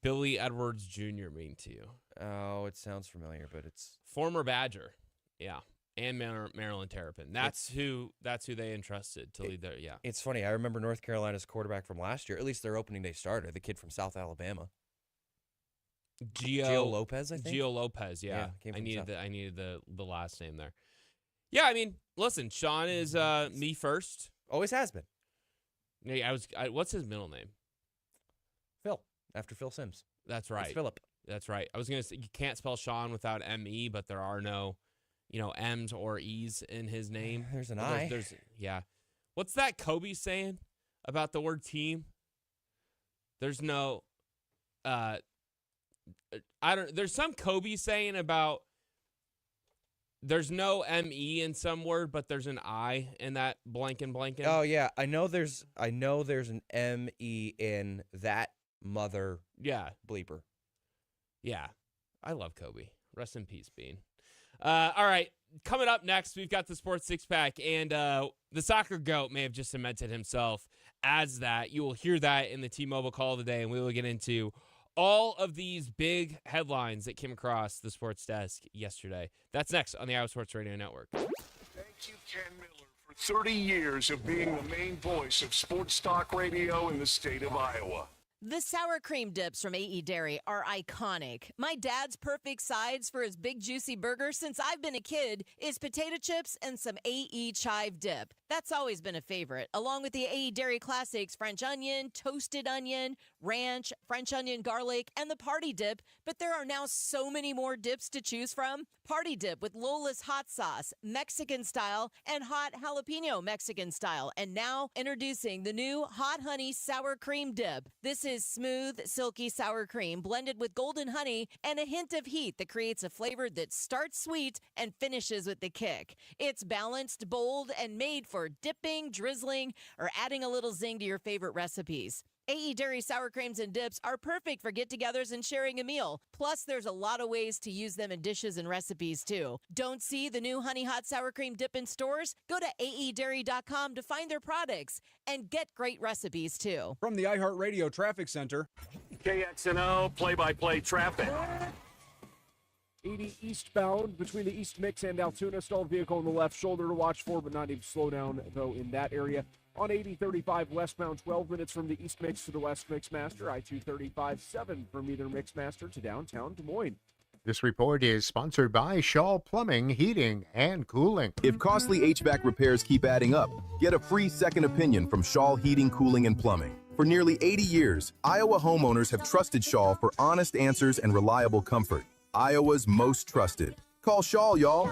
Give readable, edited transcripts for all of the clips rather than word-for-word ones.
Billy Edwards Jr. mean to you? Oh, it sounds familiar, but it's Former Badger. Yeah. And Maryland Terrapin. That's who they entrusted to lead their, yeah. It's funny. I remember North Carolina's quarterback from last year, at least their opening day starter, the kid from South Alabama. Gio Lopez, I think. Gio Lopez, yeah. I needed the last name there. Yeah, I mean, listen, Sean is me first. Always has been. Yeah, what's his middle name? Phil, after Phil Simms. That's right. It's Philip. That's right. I was going to say, you can't spell Sean without M-E, but there are no, M's or E's in his name. There's an I. Yeah. What's that Kobe saying about the word team? There's no, there's some Kobe saying about there's no M-E in some word, but there's an I in that blanking. Oh yeah, I know there's an M-E in that mother bleeper. Yeah. I love Kobe. Rest in peace, Bean. All right, coming up next, we've got the Sports Six Pack, and the soccer goat may have just cemented himself as that. You will hear that in the T-Mobile call today, and we will get into all of these big headlines that came across the sports desk yesterday. That's next on the Iowa Sports Radio Network. Thank you, Ken Miller, for 30 years of being the main voice of sports talk radio in the state of Iowa. The sour cream dips from AE Dairy are iconic. My dad's perfect sides for his big juicy burger since I've been a kid is potato chips and some AE chive dip. That's always been a favorite, along with the AE Dairy Classics French onion, toasted onion, ranch, French onion garlic, and the party dip. But there are now so many more dips to choose from. Party dip with Lola's hot sauce, Mexican style, and hot jalapeno Mexican style. And now introducing the new hot honey sour cream dip. This is smooth, silky sour cream blended with golden honey and a hint of heat that creates a flavor that starts sweet and finishes with the kick. It's balanced, bold, and made for dipping, drizzling, or adding a little zing to your favorite recipes. AE Dairy sour creams and dips are perfect for get-togethers and sharing a meal. Plus, there's a lot of ways to use them in dishes and recipes, too. Don't see the new Honey Hot Sour Cream dip in stores? Go to aedairy.com to find their products and get great recipes, too. From the iHeartRadio Traffic Center. KXNO play-by-play traffic. 80 eastbound between the East Mix and Altoona. Stalled vehicle on the left shoulder to watch for, but not even slow down, though, in that area. On 8035 westbound, 12 minutes from the East Mix to the West Mix Master. I-235, 7 from either Mix Master to downtown Des Moines. This report is sponsored by Shaw Plumbing, Heating, and Cooling. If costly HVAC repairs keep adding up, get a free second opinion from Shaw Heating, Cooling, and Plumbing. For nearly 80 years, Iowa homeowners have trusted Shaw for honest answers and reliable comfort. Iowa's most trusted. Call Shaw, y'all.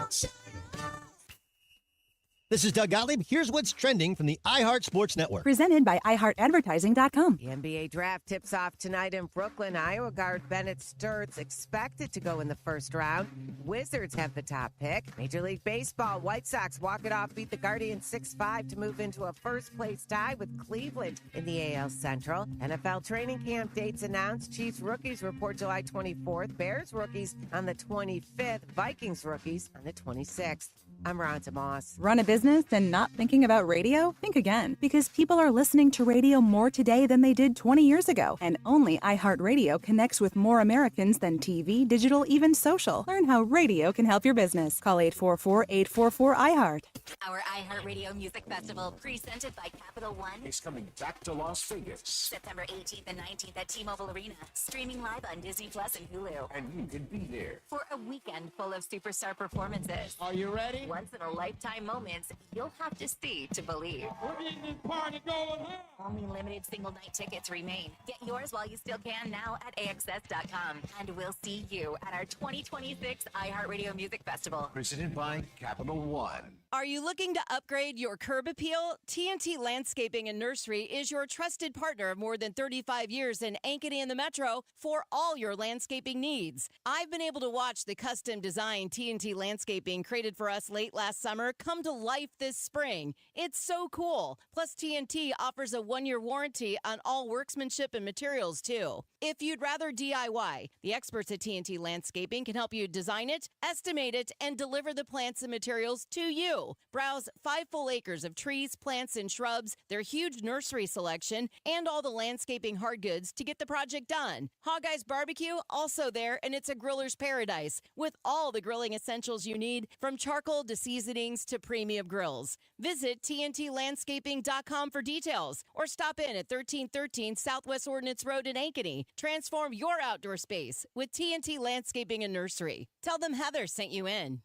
This is Doug Gottlieb. Here's what's trending from the iHeart Sports Network. Presented by iHeartAdvertising.com. The NBA draft tips off tonight in Brooklyn. Iowa guard Bennett Sturtz expected to go in the first round. Wizards have the top pick. Major League Baseball, White Sox walk it off, beat the Guardians 6-5 to move into a first-place tie with Cleveland in the AL Central. NFL training camp dates announced. Chiefs rookies report July 24th. Bears rookies on the 25th. Vikings rookies on the 26th. I'm Ronta Moss. Run a business and not thinking about radio? Think again, because people are listening to radio more today than they did 20 years ago. And only iHeartRadio connects with more Americans than TV, digital, even social. Learn how radio can help your business. Call 844-844-iHeart. Our iHeartRadio Music Festival, presented by Capital One, is coming back to Las Vegas. September 18th and 19th at T-Mobile Arena. Streaming live on Disney Plus and Hulu. And you can be there for a weekend full of superstar performances. Are you ready? Once-in-a-lifetime moments you'll have to see to believe. We're getting this party going on. Only limited single-night tickets remain. Get yours while you still can now at AXS.com. And we'll see you at our 2026 iHeartRadio Music Festival. Presented by Capital One. Are you looking to upgrade your curb appeal? TNT Landscaping and Nursery is your trusted partner of more than 35 years in Ankeny and the Metro for all your landscaping needs. I've been able to watch the custom design TNT Landscaping created for us late last summer come to life this spring. It's so cool. Plus, TNT offers a 1-year warranty on all workmanship and materials, too. If you'd rather DIY, the experts at TNT Landscaping can help you design it, estimate it, and deliver the plants and materials to you. too. Browse 5 full acres of trees, plants, and shrubs, their huge nursery selection, and all the landscaping hard goods to get the project done. Hog Eyes Barbecue, also there, and it's a griller's paradise with all the grilling essentials you need, from charcoal to seasonings to premium grills. Visit TNTlandscaping.com for details or stop in at 1313 Southwest Ordnance Road in Ankeny. Transform your outdoor space with TNT Landscaping and Nursery. Tell them Heather sent you in.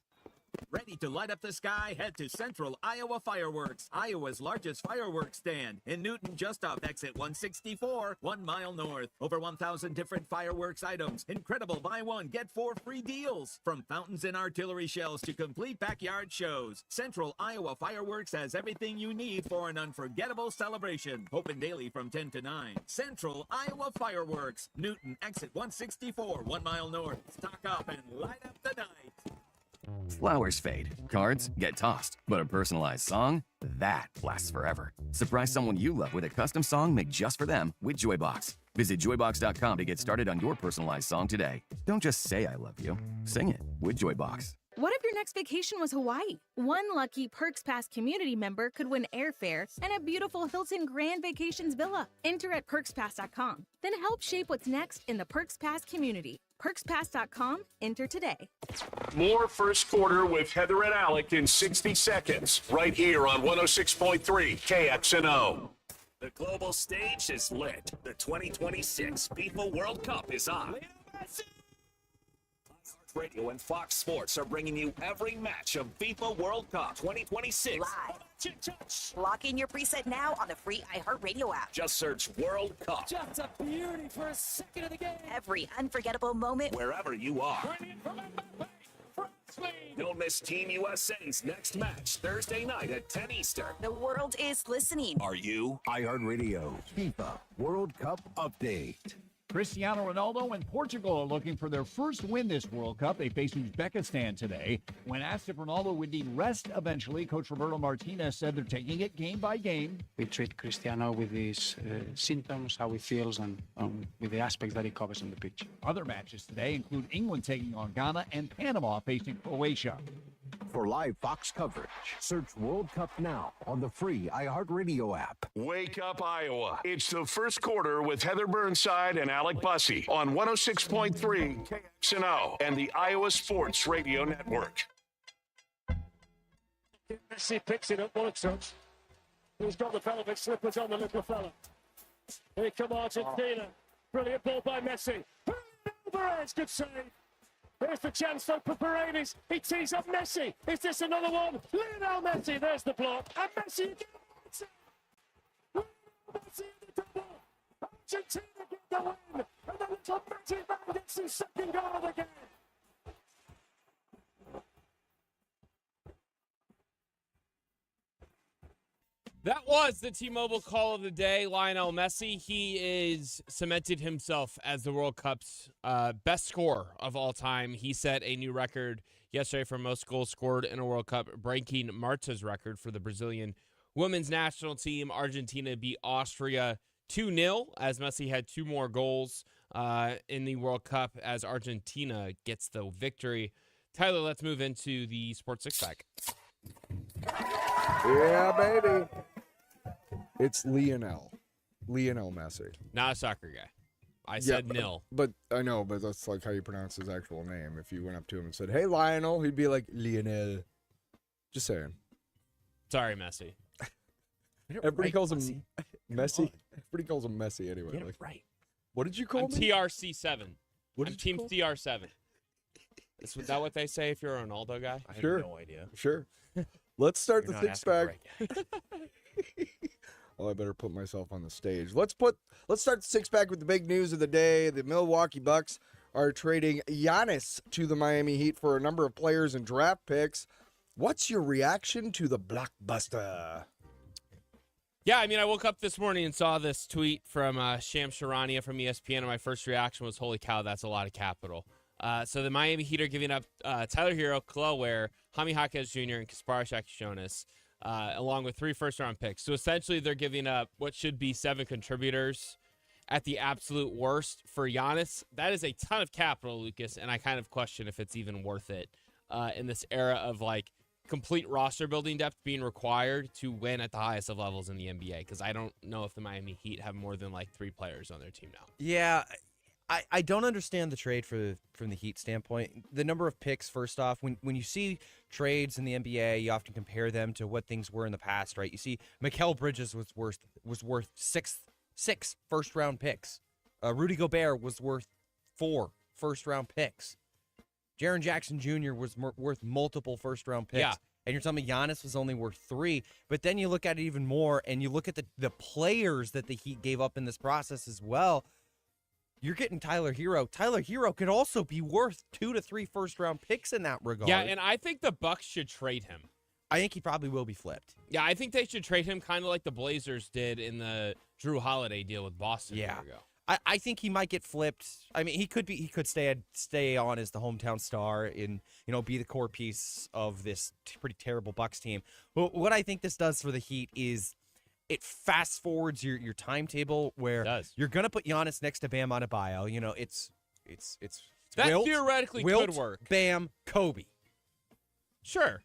Ready to light up the sky? Head to Central Iowa Fireworks, Iowa's largest fireworks stand. In Newton, just off exit 164, 1 mile north. Over 1,000 different fireworks items. Incredible buy one, get 4 free deals. From fountains and artillery shells to complete backyard shows. Central Iowa Fireworks has everything you need for an unforgettable celebration. Open daily from 10 to 9. Central Iowa Fireworks, Newton, exit 164, 1 mile north. Stock up and light up the night. Flowers fade, cards get tossed, but a personalized song, that lasts forever. Surprise someone you love with a custom song made just for them with Joybox. Visit joybox.com to get started on your personalized song today. Don't just say I love you, sing it with Joybox. What if your next vacation was Hawaii? One lucky Perks Pass community member could win airfare and a beautiful Hilton Grand Vacations villa. Enter at perkspass.com. Then help shape what's next in the Perks Pass community. PerksPass.com. Enter today. More first quarter with Heather and Alec in 60 seconds, right here on 106.3 KXNO. The global stage is lit. The 2026 FIFA World Cup is on. Radio and Fox Sports are bringing you every match of FIFA World Cup 2026. Live. Lock in your preset now on the free iHeartRadio app. Just search World Cup. Just a beauty for a second of the game. Every unforgettable moment. Wherever you are. Don't miss Team USA's next match Thursday night at 10 Eastern. The world is listening. Are you? iHeartRadio FIFA World Cup Update. Cristiano Ronaldo and Portugal are looking for their first win this World Cup. They face Uzbekistan today. When asked if Ronaldo would need rest eventually, Coach Roberto Martinez said they're taking it game by game. We treat Cristiano with his symptoms, how he feels, and with the aspects that he covers on the pitch. Other matches today include England taking on Ghana and Panama facing Croatia. For live Fox coverage, search World Cup now on the free iHeartRadio app. Wake up, Iowa. It's the first quarter with Heather Burnside and Alec Bussey on 106.3 KXNO and the Iowa Sports Radio Network. Messi picks it up, one touch. He's got the velvet slippers on, the little fella. Here come Argentina. Brilliant ball by Messi. Alvarez, good save. Here's the chance for Paredes. He tees up Messi. Is this another one? Lionel Messi, there's the block. And Messi again. Lionel Messi in the double. Argentina get the win. And the little Messi man gets his second goal of the game. That was the T-Mobile call of the day. Lionel Messi, he is cemented himself as the World Cup's best scorer of all time. He set a new record yesterday for most goals scored in a World Cup, breaking Marta's record for the Brazilian women's national team. Argentina beat Austria 2-0 as Messi had 2 more goals in the World Cup as Argentina gets the victory. Tyler, let's move into the Sports Six Pack. Yeah, baby. It's Lionel Messi. Not a soccer guy. I said nil. But I know, but that's like how you pronounce his actual name. If you went up to him and said, "Hey, Lionel," he'd be like, "Lionel." Just saying. Sorry, Messi. Everybody calls him Messi. Everybody calls him Messi anyway. Get it right. What did you call I'm me? TRC7. I'm Team CR7. Is that what they say if you're a Ronaldo guy? I have no idea. Sure. Let's start You're the not six asking pack. the right Oh, I better put myself on the stage. Let's start the six pack with the big news of the day. The Milwaukee Bucks are trading Giannis to the Miami Heat for a number of players and draft picks. What's your reaction to the blockbuster? Yeah, I mean, I woke up this morning and saw this tweet from Shams Charania from ESPN, and my first reaction was, holy cow, that's a lot of capital. So the Miami Heat are giving up Tyler Hero, Kel'el Ware, Jaime Jaquez Jr., and Kasparas Aksionis, along with 3 first-round picks. So essentially they're giving up what should be 7 contributors at the absolute worst for Giannis. That is a ton of capital, Lucas, and I kind of question if it's even worth it in this era of, like, complete roster building depth being required to win at the highest of levels in the NBA, because I don't know if the Miami Heat have more than like 3 players on their team now. Yeah, I don't understand the trade from the Heat standpoint. The number of picks, first off, when you see trades in the NBA, you often compare them to what things were in the past, right? You see Mikal Bridges was worth six first-round picks. Rudy Gobert was worth 4 first-round picks. Jaren Jackson Jr. was worth multiple first-round picks. Yeah. And you're telling me Giannis was only worth 3. But then you look at it even more, and you look at the players that the Heat gave up in this process as well. You're getting Tyler Hero. Tyler Hero could also be worth 2 to 3 first-round picks in that regard. Yeah, and I think the Bucks should trade him. I think he probably will be flipped. Yeah, I think they should trade him kind of like the Blazers did in the Drew Holiday deal with Boston a year ago. I think he might get flipped. I mean, he could stay on as the hometown star and, be the core piece of this pretty terrible Bucks team. But what I think this does for the Heat is it fast forwards your timetable where you're going to put Giannis next to Bam Adebayo. It's that Wilt, theoretically Wilt, could work. Bam, Kobe. Sure.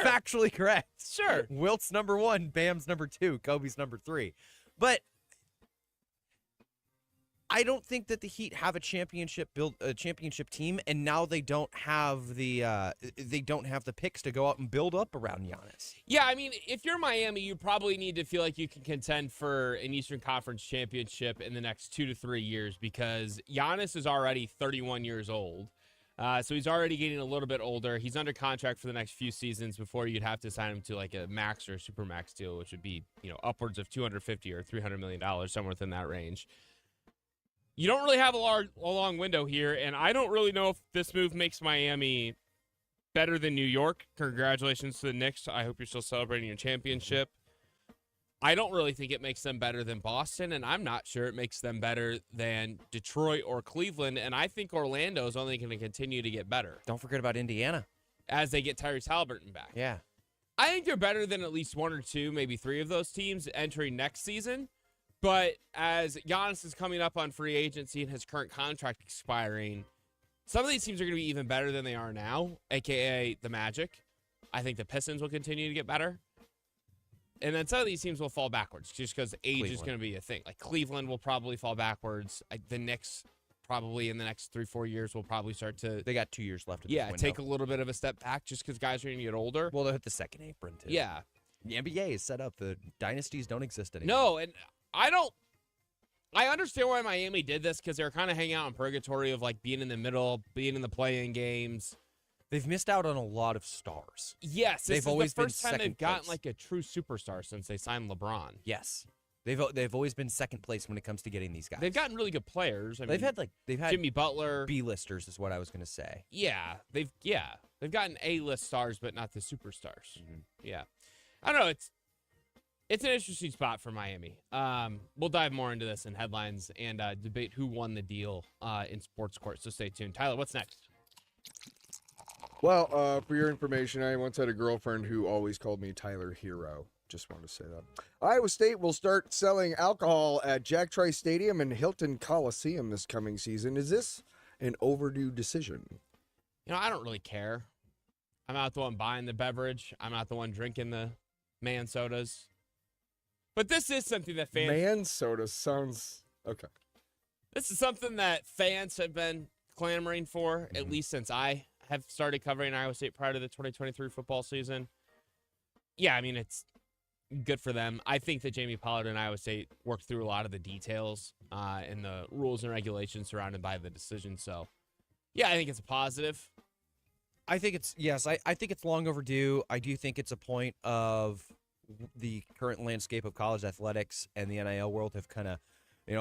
Factually correct. Sure. Wilt's number 1, Bam's number 2, Kobe's number 3. But I don't think that the Heat have a championship team, and now they don't have the picks to go out and build up around Giannis. Yeah, I mean, if you're Miami, you probably need to feel like you can contend for an Eastern Conference championship in the next 2 to 3 years, because Giannis is already 31 years old. So he's already getting a little bit older. He's under contract for the next few seasons before you'd have to sign him to like a max or a super max deal, which would be, upwards of $250 or $300 million, somewhere within that range. You don't really have a long window here, and I don't really know if this move makes Miami better than New York. Congratulations to the Knicks. I hope you're still celebrating your championship. I don't really think it makes them better than Boston, and I'm not sure it makes them better than Detroit or Cleveland, and I think Orlando is only going to continue to get better. Don't forget about Indiana. As they get Tyrese Halliburton back. Yeah. I think they're better than at least 1 or 2, maybe 3 of those teams entering next season. But as Giannis is coming up on free agency and his current contract expiring, some of these teams are going to be even better than they are now, a.k.a. the Magic. I think the Pistons will continue to get better. And then some of these teams will fall backwards just because age is going to be a thing. Like Cleveland will probably fall backwards. The Knicks probably in the next 3-4 years will probably start to... They got 2 years left in this window. Take a little bit of a step back just because guys are going to get older. Well, they'll hit the second apron, too. Yeah. The NBA is set up. The dynasties don't exist anymore. No, and I understand why Miami did this because they're kind of hanging out in purgatory of like being in the middle, being in the play-in games. They've missed out on a lot of stars. Yes, they've always been the first time they've gotten place. like a true superstar since they signed LeBron. Yes, they've always been second place when it comes to getting these guys. They've gotten really good players. They've had Jimmy Butler, B-listers is what I was going to say. Yeah, they've gotten A-list stars, but not the superstars. Mm-hmm. Yeah, I don't know. It's an interesting spot for Miami. We'll dive more into this in headlines and debate who won the deal in sports court. So stay tuned. Tyler, what's next? Well, for your information, I once had a girlfriend who always called me Tyler Hero. Just wanted to say that. Iowa State will start selling alcohol at Jack Trice Stadium and Hilton Coliseum this coming season. Is this an overdue decision? I don't really care. I'm not the one buying the beverage. I'm not the one drinking the man sodas. But this is something that fans... Man soda sounds... Okay. This is something that fans have been clamoring for, at least since I have started covering Iowa State prior to the 2023 football season. Yeah, I mean, it's good for them. I think that Jamie Pollard and Iowa State worked through a lot of the details and the rules and regulations surrounded by the decision. So, yeah, I think it's a positive. I think it's long overdue. I do think it's a point of the current landscape of college athletics and the NIL world have kind of,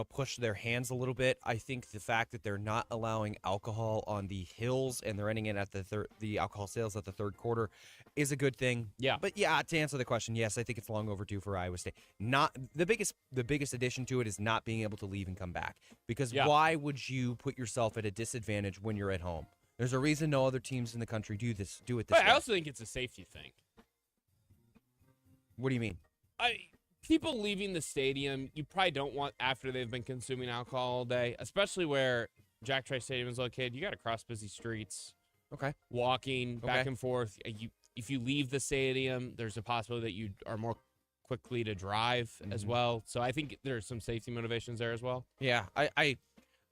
pushed their hands a little bit. I think the fact that they're not allowing alcohol on the hills and they're ending it at the alcohol sales at the third quarter is a good thing. Yeah. But yeah, to answer the question, yes, I think it's long overdue for Iowa State. Not the biggest addition to it is not being able to leave and come back. Because why would you put yourself at a disadvantage when you're at home? There's a reason no other teams in the country do it this way. I also think it's a safety thing. What do you mean? People leaving the stadium, you probably don't want after they've been consuming alcohol all day, especially where Jack Trice Stadium is located. You got to cross busy streets. Okay. Walking back and forth. if you leave the stadium, there's a possibility that you are more quickly to drive as well. So I think there's some safety motivations there as well. Yeah,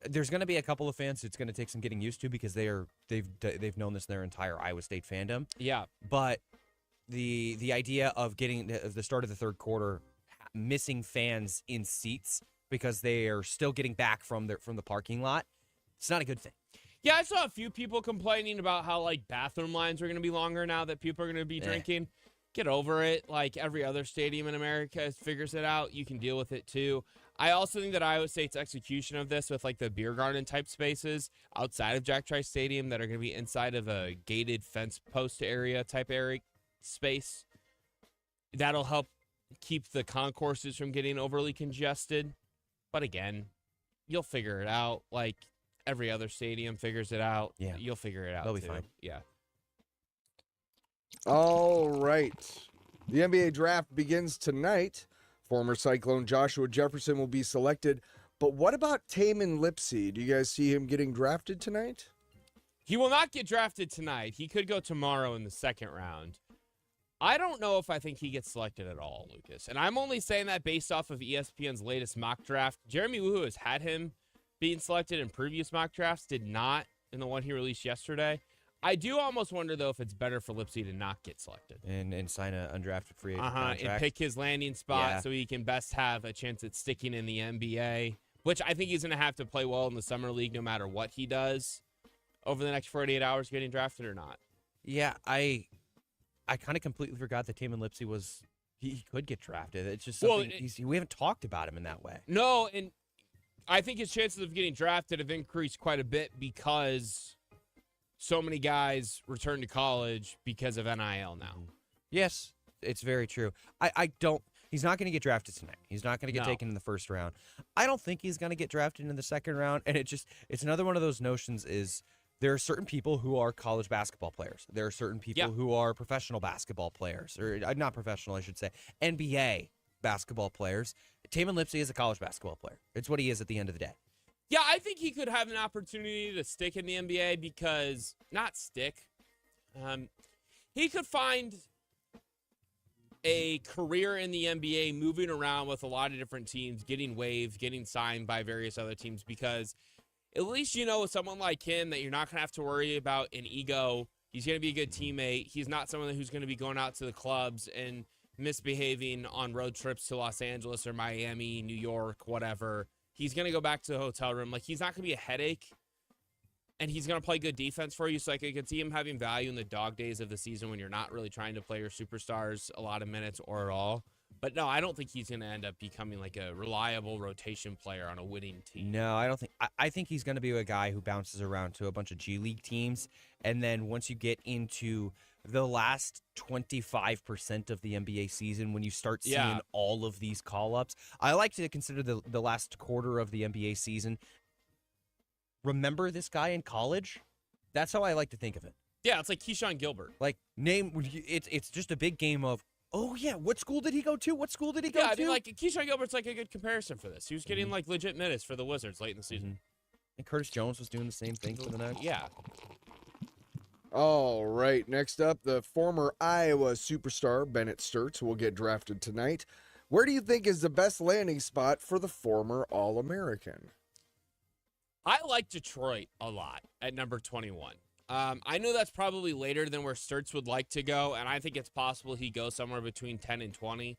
there's going to be a couple of fans it's going to take some getting used to because they've known this their entire Iowa State fandom. Yeah. But the idea of getting the start of the third quarter missing fans in seats because they are still getting back from the parking lot, it's not a good thing. Yeah, I saw a few people complaining about how like bathroom lines are going to be longer now that people are going to be drinking. Get over it. Like every other stadium in America figures it out. You can deal with it too. I also think that Iowa State's execution of this with like the beer garden type spaces outside of Jack Trice Stadium that are going to be inside of a gated fence post area type area space, that'll help keep the concourses from getting overly congested. But again, you'll figure it out. Like every other stadium figures it out. Yeah. You'll figure it out. They'll be too. fine. Yeah. All right. The NBA draft begins tonight. Former Cyclone Joshua Jefferson will be selected. But what about Tamin Lipsey? Do you guys see him getting drafted tonight? He will not get drafted tonight. He could go tomorrow in the second round. I don't know if I think he gets selected at all, Lucas. And I'm only saying that based off of ESPN's latest mock draft. Jeremy Woohoo has had him being selected in previous mock drafts, did not in the one he released yesterday. I do almost wonder, though, if it's better for Lipsey to not get selected. And sign an undrafted free agent contract. And pick his landing spot so he can best have a chance at sticking in the NBA, which I think he's going to have to play well in the Summer League no matter what he does over the next 48 hours getting drafted or not. Yeah, I kind of completely forgot that Tamin Lipsey he could get drafted. It's just something we haven't talked about him in that way. No, and I think his chances of getting drafted have increased quite a bit because so many guys return to college because of NIL now. Yes, it's very true. He's not going to get drafted tonight. He's not going to get taken in the first round. I don't think he's going to get drafted in the second round. And it's another one of those notions is there are certain people who are college basketball players. There are certain people who are professional basketball players, or not professional, I should say, NBA basketball players. Tamin Lipsey is a college basketball player. It's what he is at the end of the day. Yeah, I think he could have an opportunity to stick in the NBA because, not stick, he could find a career in the NBA moving around with a lot of different teams, getting waived, getting signed by various other teams because at least you know with someone like him that you're not going to have to worry about an ego. He's going to be a good teammate. He's not someone who's going to be going out to the clubs and misbehaving on road trips to Los Angeles or Miami, New York, whatever. He's going to go back to the hotel room. Like, he's not going to be a headache, and he's going to play good defense for you. So, I could see him having value in the dog days of the season when you're not really trying to play your superstars a lot of minutes or at all. But, no, I don't think he's going to end up becoming, like, a reliable rotation player on a winning team. No, I don't think. I think he's going to be a guy who bounces around to a bunch of G League teams, and then once you get into the last 25% of the NBA season, when you start seeing all of these call-ups, I like to consider the last quarter of the NBA season. Remember this guy in college? That's how I like to think of it. Yeah, it's like Keyshawn Gilbert. Like, it's just a big game of, oh, yeah, what school did he go to? What school did he go to? Yeah, I mean, like, Keyshawn Gilbert's like a good comparison for this. He was getting, like, legit minutes for the Wizards late in the season. And Curtis Jones was doing the same thing for the Nuggets. Yeah. All right, next up, the former Iowa superstar Bennett Sturts will get drafted tonight. Where do you think is the best landing spot for the former All-American? I like Detroit a lot at number 21. I know that's probably later than where Sturts would like to go, and I think it's possible he goes somewhere between 10 and 20.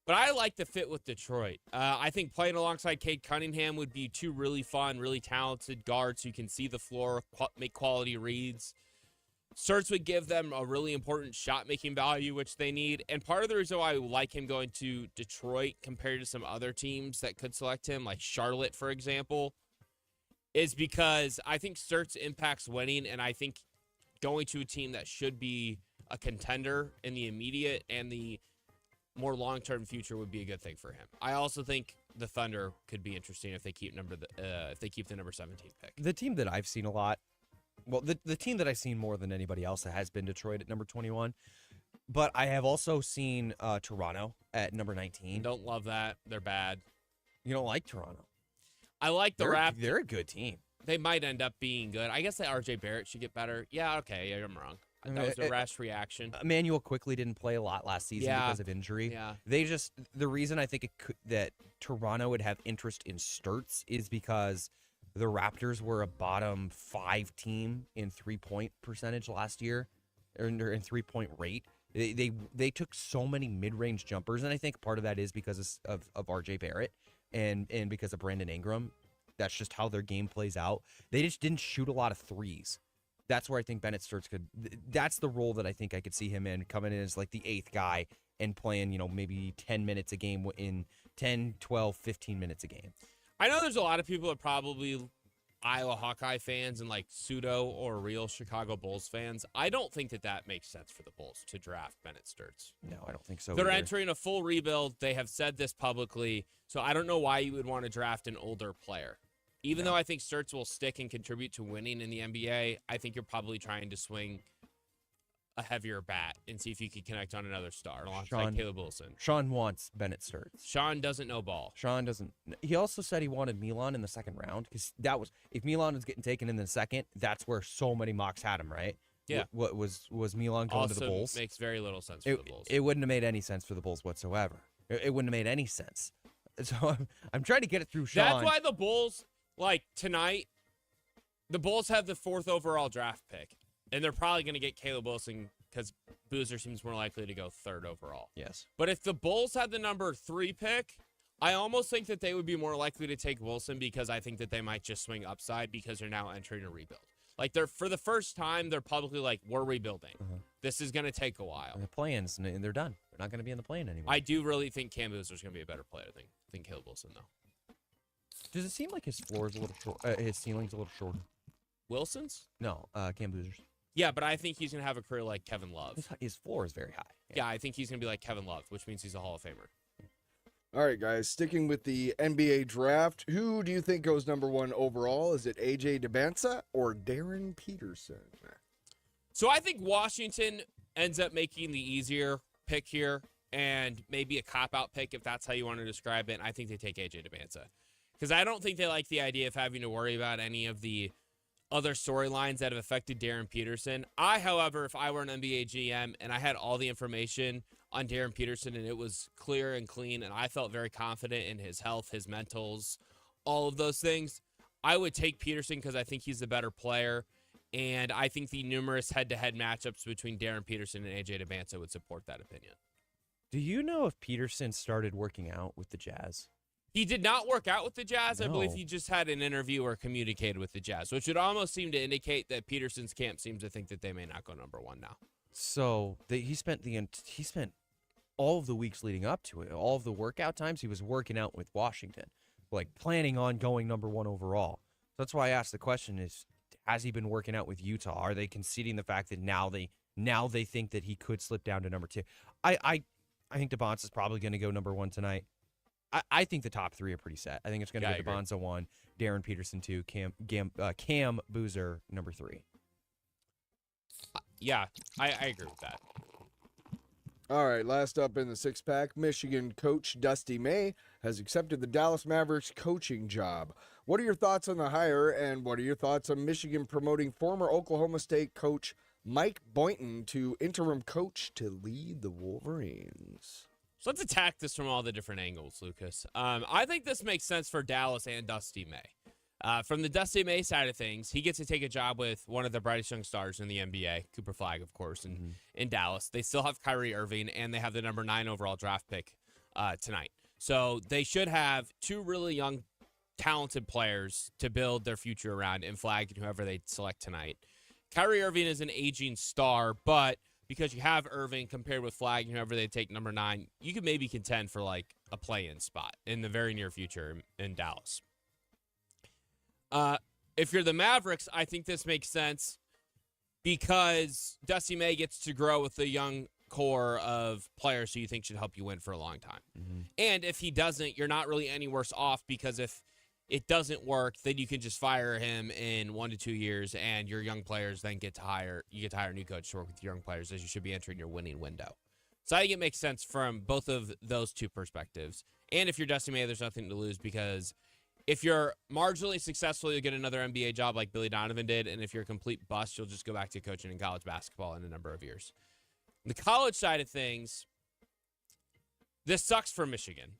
But I like the fit with Detroit. I think playing alongside Cade Cunningham would be two really fun, really talented guards who can see the floor, make quality reads. Sturts would give them a really important shot-making value, which they need. And part of the reason why I like him going to Detroit compared to some other teams that could select him, like Charlotte, for example, is because I think Sturts impacts winning, and I think going to a team that should be a contender in the immediate and the more long-term future would be a good thing for him. I also think the Thunder could be interesting if they keep the number 17 pick. The team that I've seen a lot, well, the team that I've seen more than anybody else has been Detroit at number 21. But I have also seen Toronto at number 19. Don't love that. They're bad. You don't like Toronto? I like the Raptors. They're a good team. They might end up being good. I guess that RJ Barrett should get better. Yeah, okay. Yeah, I'm wrong. That was a rash reaction. Emmanuel quickly didn't play a lot last season because of injury. Yeah. The reason I think that Toronto would have interest in Sturts is because the Raptors were a bottom 5 team in 3-point percentage last year, or in 3-point rate. They took so many mid-range jumpers, and I think part of that is because of RJ Barrett and because of Brandon Ingram. That's just how their game plays out. They just didn't shoot a lot of threes. That's where I think Bennett Sturts that's the role that I think I could see him in, coming in as like the 8th guy and playing, maybe 10 minutes a game, in 10, 12, 15 minutes a game. I know there's a lot of people that are probably Iowa Hawkeye fans and like pseudo or real Chicago Bulls fans. I don't think that makes sense for the Bulls to draft Bennett Sturts. No, I don't think so. They're either. entering a full rebuild. They have said this publicly, so I don't know why you would want to draft an older player. Even though I think Sturts will stick and contribute to winning in the NBA, I think you're probably trying to swing a heavier bat and see if you can connect on another star alongside Caleb Wilson. Sean wants Bennett Sturts. Sean doesn't know ball. Sean doesn't. He also said he wanted Milan in the second round because if Milan was getting taken in the second, that's where so many mocks had him, right? Yeah. What was Milan going to the Bulls? Also makes very little sense for the Bulls. It wouldn't have made any sense for the Bulls whatsoever. It wouldn't have made any sense. So I'm trying to get it through Sean. That's why the Bulls, like tonight, the Bulls have the 4th overall draft pick, and they're probably going to get Caleb Wilson because Boozer seems more likely to go 3rd overall. Yes. But if the Bulls had the number 3 pick, I almost think that they would be more likely to take Wilson because I think that they might just swing upside because they're now entering a rebuild. Like, for the first time, they're publicly like, we're rebuilding. This is going to take a while. And the play-ins, and they're done. They're not going to be in the play-in anymore. I do really think Cam Boozer's going to be a better player than Caleb Wilson, though. Does it seem like his floor is a little short? His ceiling's a little shorter. Wilson's? No, Cam Boozer's. Yeah, but I think he's going to have a career like Kevin Love. His floor is very high. Yeah, I think he's going to be like Kevin Love, which means he's a Hall of Famer. All right, guys, sticking with the NBA draft, who do you think goes number 1 overall? Is it A.J. Debinsa or Darren Peterson? So I think Washington ends up making the easier pick here and maybe a cop-out pick if that's how you want to describe it. And I think they take A.J. Debinsa because I don't think they like the idea of having to worry about any of the other storylines that have affected Darren Peterson. However, if I were an NBA GM and I had all the information on Darren Peterson and it was clear and clean and I felt very confident in his health, his mentals, all of those things, I would take Peterson because I think he's the better player. And I think the numerous head-to-head matchups between Darren Peterson and A.J. Debinsa would support that opinion. Do you know if Peterson started working out with the Jazz? He did not work out with the Jazz. I believe No. he just had an interview or communicated with the Jazz, which would almost seem to indicate that Peterson's camp seems to think that they may not go number 1 now. So he spent all of the weeks leading up to it, all of the workout times, he was working out with Washington, like planning on going number 1 overall. So that's why I asked the question: has he been working out with Utah? Are they conceding the fact that now they think that he could slip down to number 2? I think Debinsa is probably going to go number 1 tonight. I think the top 3 are pretty set. I think it's going to go Debinsa 1, Darren Peterson 2, Cam Boozer number 3. Yeah, I agree with that. All right, last up in the 6-pack, Michigan coach Dusty May has accepted the Dallas Mavericks coaching job. What are your thoughts on the hire, and what are your thoughts on Michigan promoting former Oklahoma State coach Mike Boynton to interim coach to lead the Wolverines? So let's attack this from all the different angles, Lucas. I think this makes sense for Dallas and Dusty May. From the Dusty May side of things, he gets to take a job with one of the brightest young stars in the NBA, Cooper Flagg, of course, in Dallas. They still have Kyrie Irving, and they have the number 9 overall draft pick tonight. So they should have 2 really young, talented players to build their future around in Flagg and whoever they select tonight. Kyrie Irving is an aging star, but because you have Irving compared with Flagg and whoever they take number 9, you could maybe contend for like a play-in spot in the very near future in Dallas. If you're the Mavericks, I think this makes sense because Dusty May gets to grow with the young core of players who you think should help you win for a long time. And if he doesn't, you're not really any worse off because if it doesn't work, then you can just fire him in 1 to 2 years, and your young players then get to hire a new coach to work with your young players, as you should be entering your winning window. So I think it makes sense from both of those 2 perspectives. And if you're Dusty May, there's nothing to lose because If you're marginally successful, you'll get another NBA job like Billy Donovan did. And if you're a complete bust, you'll just go back to coaching in college basketball in a number of years. The college side of things, this sucks for Michigan.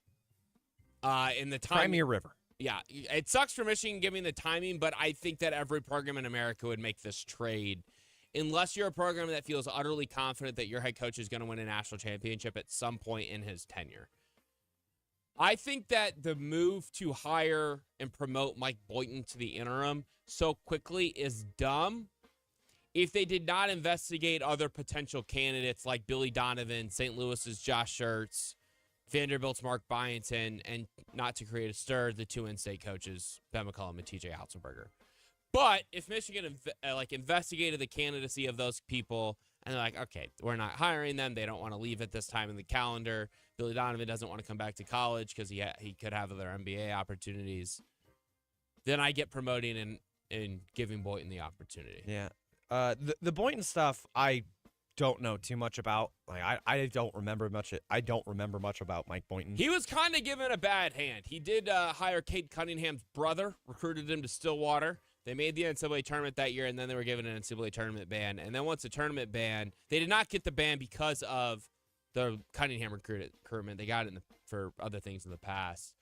In the time, Crimea River. Yeah, it sucks for Michigan giving the timing, but I think that every program in America would make this trade unless you're a program that feels utterly confident that your head coach is going to win a national championship at some point in his tenure. I think that the move to hire and promote Mike Boynton to the interim so quickly is dumb. If they did not investigate other potential candidates like Billy Donovan, St. Louis's Josh Schertz, Vanderbilt's Mark Byington, and not to create a stir, the two in-state coaches, Ben McCullum and TJ Otzelberger. But if Michigan investigated the candidacy of those people and they're like, okay, we're not hiring them, they don't want to leave at this time in the calendar, Billy Donovan doesn't want to come back to college because he could have other NBA opportunities, then I get promoting and giving Boynton the opportunity. Yeah. The Boynton stuff, I don't know too much about. Like I don't remember much. I don't remember much about Mike Boynton. He was kind of given a bad hand. He did hire Cade Cunningham's brother, recruited him to Stillwater. They made the NCAA tournament that year, and then they were given an NCAA tournament ban. And then once the tournament ban, they did not get the ban because of the Cunningham recruitment. They got it for other things in the past.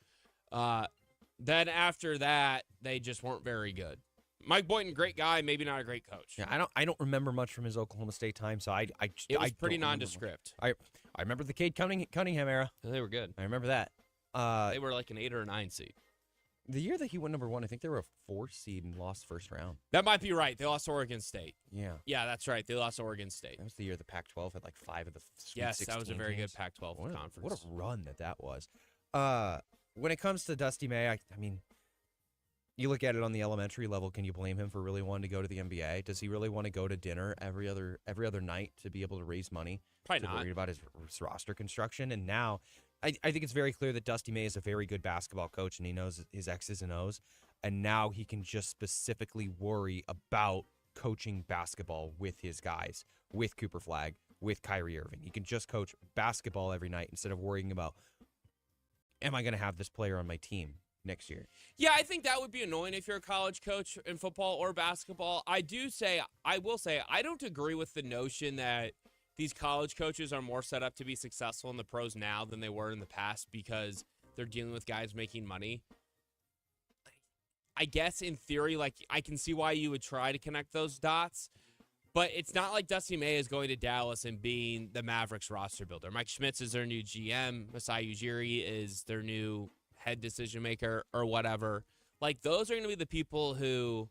Then after that, they just weren't very good. Mike Boynton, great guy, maybe not a great coach. Yeah, I don't remember much from his Oklahoma State time, so it was pretty nondescript. I remember the Cade Cunningham era. They were good. I remember that. They were like an 8 or a 9 seed. The year that he went number 1, I think they were a 4 seed and lost first round. That might be right. They lost to Oregon State. Yeah. Yeah, that's right. They lost to Oregon State. That was the year the Pac-12 had like 5 of the Sweet Yes, 16 that was a very teams. good Pac-12 conference. What a run that was. When it comes to Dusty May, I mean, you look at it on the elementary level, can you blame him for really wanting to go to the NBA? Does he really want to go to dinner every other night to be able to raise money? Probably not. Worried about his roster construction. And now I think it's very clear that Dusty May is a very good basketball coach and he knows his X's and O's. And now he can just specifically worry about coaching basketball with his guys, with Cooper Flagg, with Kyrie Irving. He can just coach basketball every night instead of worrying about, am I going to have this player on my team next year? Yeah, I think that would be annoying if you're a college coach in football or basketball. I will say, I don't agree with the notion that these college coaches are more set up to be successful in the pros now than they were in the past because they're dealing with guys making money. I guess in theory, like, I can see why you would try to connect those dots, but it's not like Dusty May is going to Dallas and being the Mavericks roster builder. Mike Schmitz is their new GM. Masai Ujiri is their new head decision maker or whatever. Like, those are going to be the people who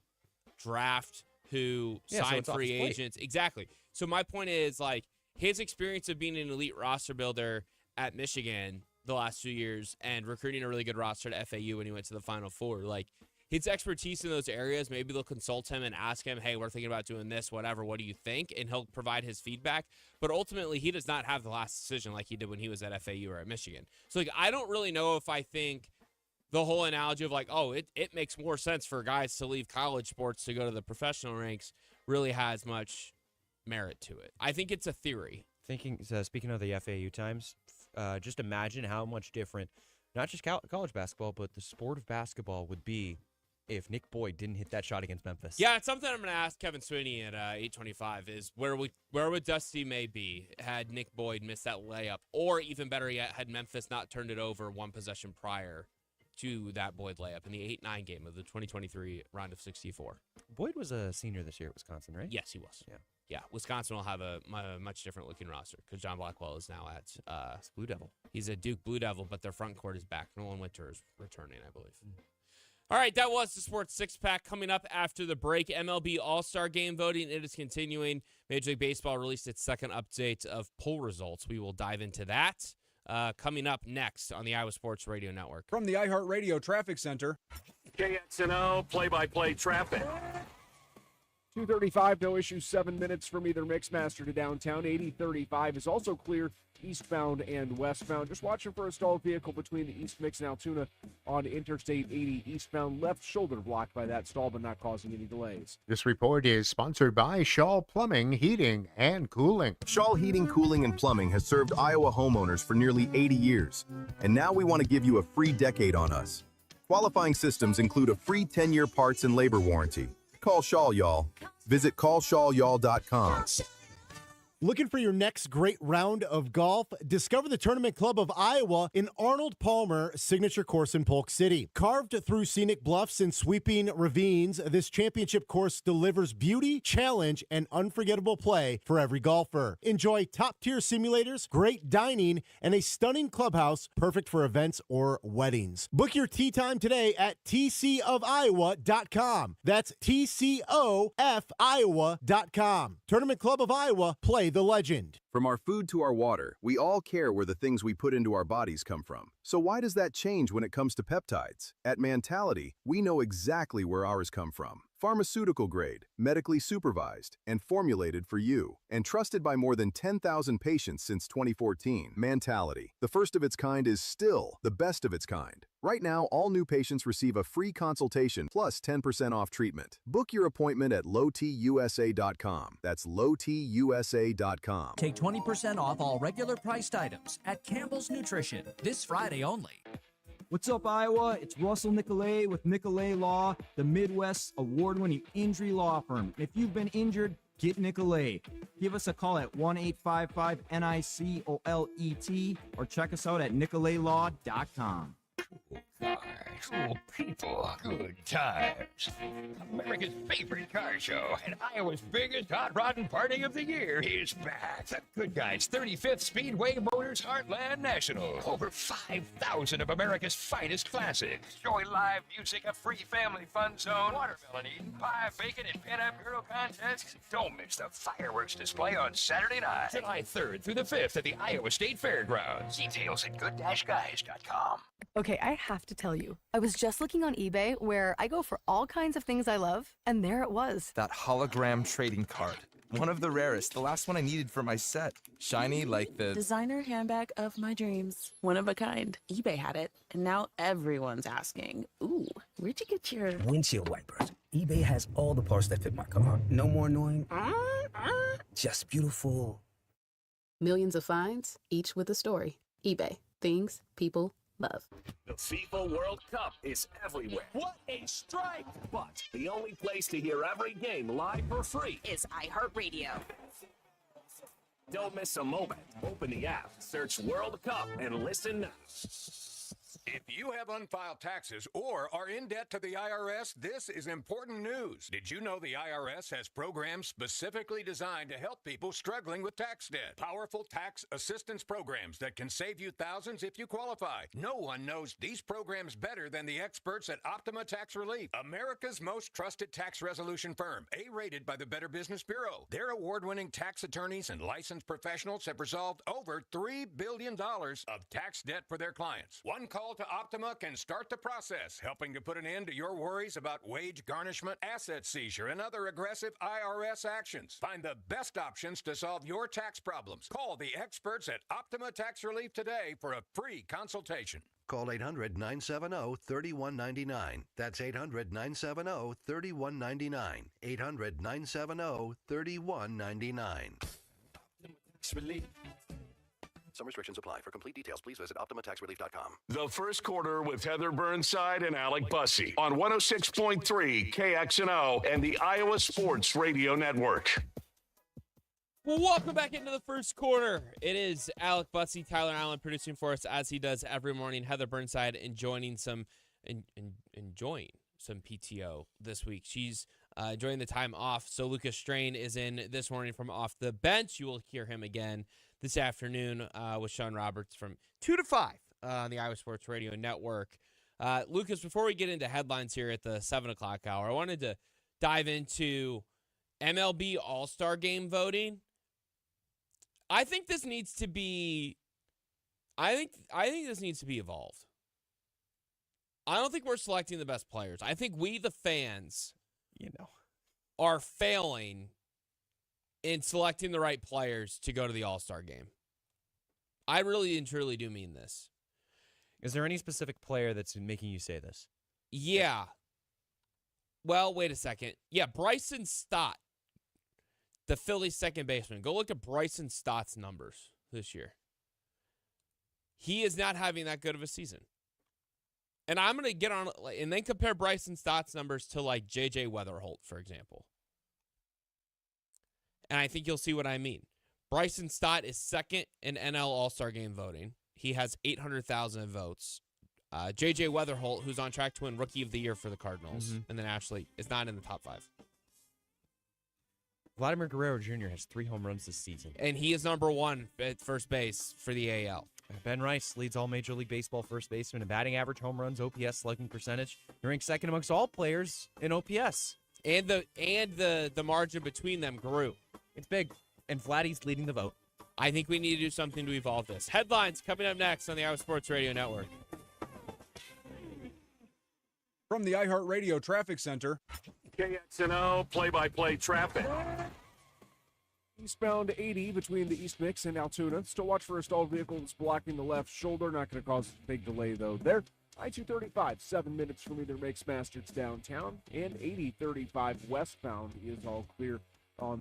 draft, who sign free agents. Exactly. So my point is, like, his experience of being an elite roster builder at Michigan the last 2 years and recruiting a really good roster at FAU when he went to the Final Four, like, his expertise in those areas, maybe they'll consult him and ask him, hey, we're thinking about doing this, whatever, what do you think? And he'll provide his feedback. But ultimately, he does not have the last decision like he did when he was at FAU or at Michigan. So, like, I don't really know if I think the whole analogy of, like, oh, it makes more sense for guys to leave college sports to go to the professional ranks really has much merit to it. I think it's a theory. Speaking of the FAU times, just imagine how much different, not just college basketball, but the sport of basketball would be if Nick Boyd didn't hit that shot against Memphis. Yeah, it's something I'm going to ask Kevin Sweeney at 825 is where would Dusty May be had Nick Boyd missed that layup? Or even better yet, had Memphis not turned it over one possession prior to that Boyd layup in the 8-9 game of the 2023 round of 64. Boyd was a senior this year at Wisconsin, right? Yes, he was. Yeah. Wisconsin will have a much different looking roster because John Blackwell is now at Blue Devil. He's a Duke Blue Devil, but their front court is back. Nolan Winter is returning, I believe. All right, that was the Sports Six-Pack. Coming up after the break, MLB All-Star Game voting. It is continuing. Major League Baseball released its second update of poll results. We will dive into that coming up next on the Iowa Sports Radio Network. From the iHeartRadio Traffic Center. KXNO play-by-play traffic. 235, no issues, 7 minutes from either Mixmaster to downtown. 8035 is also clear eastbound and westbound. Just watching for a stalled vehicle between the East Mix and Altoona on Interstate 80 eastbound. Left shoulder blocked by that stall, but not causing any delays. This report is sponsored by Shaw Plumbing, Heating, and Cooling. Shaw Heating, Cooling, and Plumbing has served Iowa homeowners for nearly 80 years. And now we want to give you a free decade on us. Qualifying systems include a free 10-year parts and labor warranty. Call Shaw, y'all. Visit callshawyall.com. Looking for your next great round of golf? Discover the Tournament Club of Iowa in Arnold Palmer signature course in Polk City. Carved through scenic bluffs and sweeping ravines, this championship course delivers beauty, challenge, and unforgettable play for every golfer. Enjoy top-tier simulators, great dining, and a stunning clubhouse perfect for events or weddings. Book your tee time today at tcofiowa.com. That's tcofiowa.com. Tournament Club of Iowa. Play the legend. From our food to our water, we all care where the things we put into our bodies come from. So why does that change when it comes to peptides? At Mentality, we know exactly where ours come from. Pharmaceutical grade, medically supervised, and formulated for you. And trusted by more than 10,000 patients since 2014. Mentality, the first of its kind, is still the best of its kind. Right now, all new patients receive a free consultation plus 10% off treatment. Book your appointment at lowtusa.com. That's lowtusa.com. Take 20% off all regular priced items at Campbell's Nutrition this Friday only. What's up, Iowa? It's Russell Nicolay with Nicolay Law, the Midwest's award-winning injury law firm. If you've been injured, get Nicolay. Give us a call at 1-855-NICOLET or check us out at nicolaylaw.com. Cool people, good times. America's favorite car show and Iowa's biggest hot rodding party of the year is back. The Good Guys 35th Speedway Motors Heartland National. Over 5,000 of America's finest classics. Enjoy live music, a free family fun zone, watermelon eating, pie, bacon, and pin-up girl contests. Don't miss the fireworks display on Saturday night, July 3rd through the 5th at the Iowa State Fairgrounds. Details at good-guys.com. Okay, I have to tell you, I was just looking on eBay where I go for all kinds of things I love, and there it was. That hologram trading card. One of the rarest, the last one I needed for my set. Shiny like the designer handbag of my dreams. One of a kind. eBay had it, and now everyone's asking, ooh, where'd you get your windshield wipers? eBay has all the parts that fit my car. No more annoying, just beautiful. Millions of finds, each with a story. eBay. Things people love. The FIFA World Cup is everywhere. What a strike! But the only place to hear every game live for free is iHeartRadio. Don't miss a moment. Open the app, search World Cup, and listen now. If you have unfiled taxes or are in debt to the IRS, this is important news. Did you know the IRS has programs specifically designed to help people struggling with tax debt? Powerful tax assistance programs that can save you thousands if you qualify. No one knows these programs better than the experts at Optima Tax Relief, America's most trusted tax resolution firm, A-rated by the Better Business Bureau. Their award-winning tax attorneys and licensed professionals have resolved over $3 billion of tax debt for their clients. One call to Optima can start the process, helping to put an end to your worries about wage garnishment, asset seizure, and other aggressive IRS actions. Find the best options to solve your tax problems. Call the experts at Optima Tax Relief today for a free consultation. Call 800-970-3199. That's 800-970-3199. 800-970-3199. Some restrictions apply. For complete details, please visit OptimaTaxRelief.com. The first quarter with Heather Burnside and Alec Bussey on 106.3 KXNO and the Iowa Sports Radio Network. Well, welcome back into the first quarter. It is Alec Bussey, Tyler Allen producing for us as he does every morning. Heather Burnside enjoying some PTO this week. She's enjoying the time off. So Lucas Strain is in this morning from off the bench. You will hear him again this afternoon with Sean Roberts from 2 to 5 on the Iowa Sports Radio Network. Lucas, before we get into headlines here at the 7 o'clock hour, I wanted to dive into MLB All-Star Game voting. I think this needs to be this needs to be evolved. I don't think we're selecting the best players. I think we, the fans, are failing in selecting the right players to go to the All-Star Game. I really and truly do mean this. Is there any specific player that's making you say this? Yeah. Well, wait a second. Yeah, Bryson Stott, the Phillies second baseman. Go look at Bryson Stott's numbers this year. He is not having that good of a season. And I'm going to get on and then compare Bryson Stott's numbers to like J.J. Weatherholt, for example. And I think you'll see what I mean. Bryson Stott is second in NL All-Star Game voting. He has 800,000 votes. J.J. Weatherholt, who's on track to win Rookie of the Year for the Cardinals, and then actually is not in the top 5. Vladimir Guerrero Jr. has 3 home runs this season. And he is number 1 at first base for the AL. Ben Rice leads all Major League Baseball first basemen in batting average, home runs, OPS, slugging percentage. He ranks second amongst all players in OPS. And the margin between them grew. It's big. And Vladdy's leading the vote. I think we need to do something to evolve this. Headlines coming up next on the Iowa Sports Radio Network. From the iHeartRadio Traffic Center. KXNO play-by-play traffic. Eastbound 80 between the East Mix and Altoona. Still watch for a stalled vehicle that's blocking the left shoulder. Not going to cause a big delay, though. There, I-235, 7 minutes from either Makes Masters downtown, and 8035 westbound is all clear.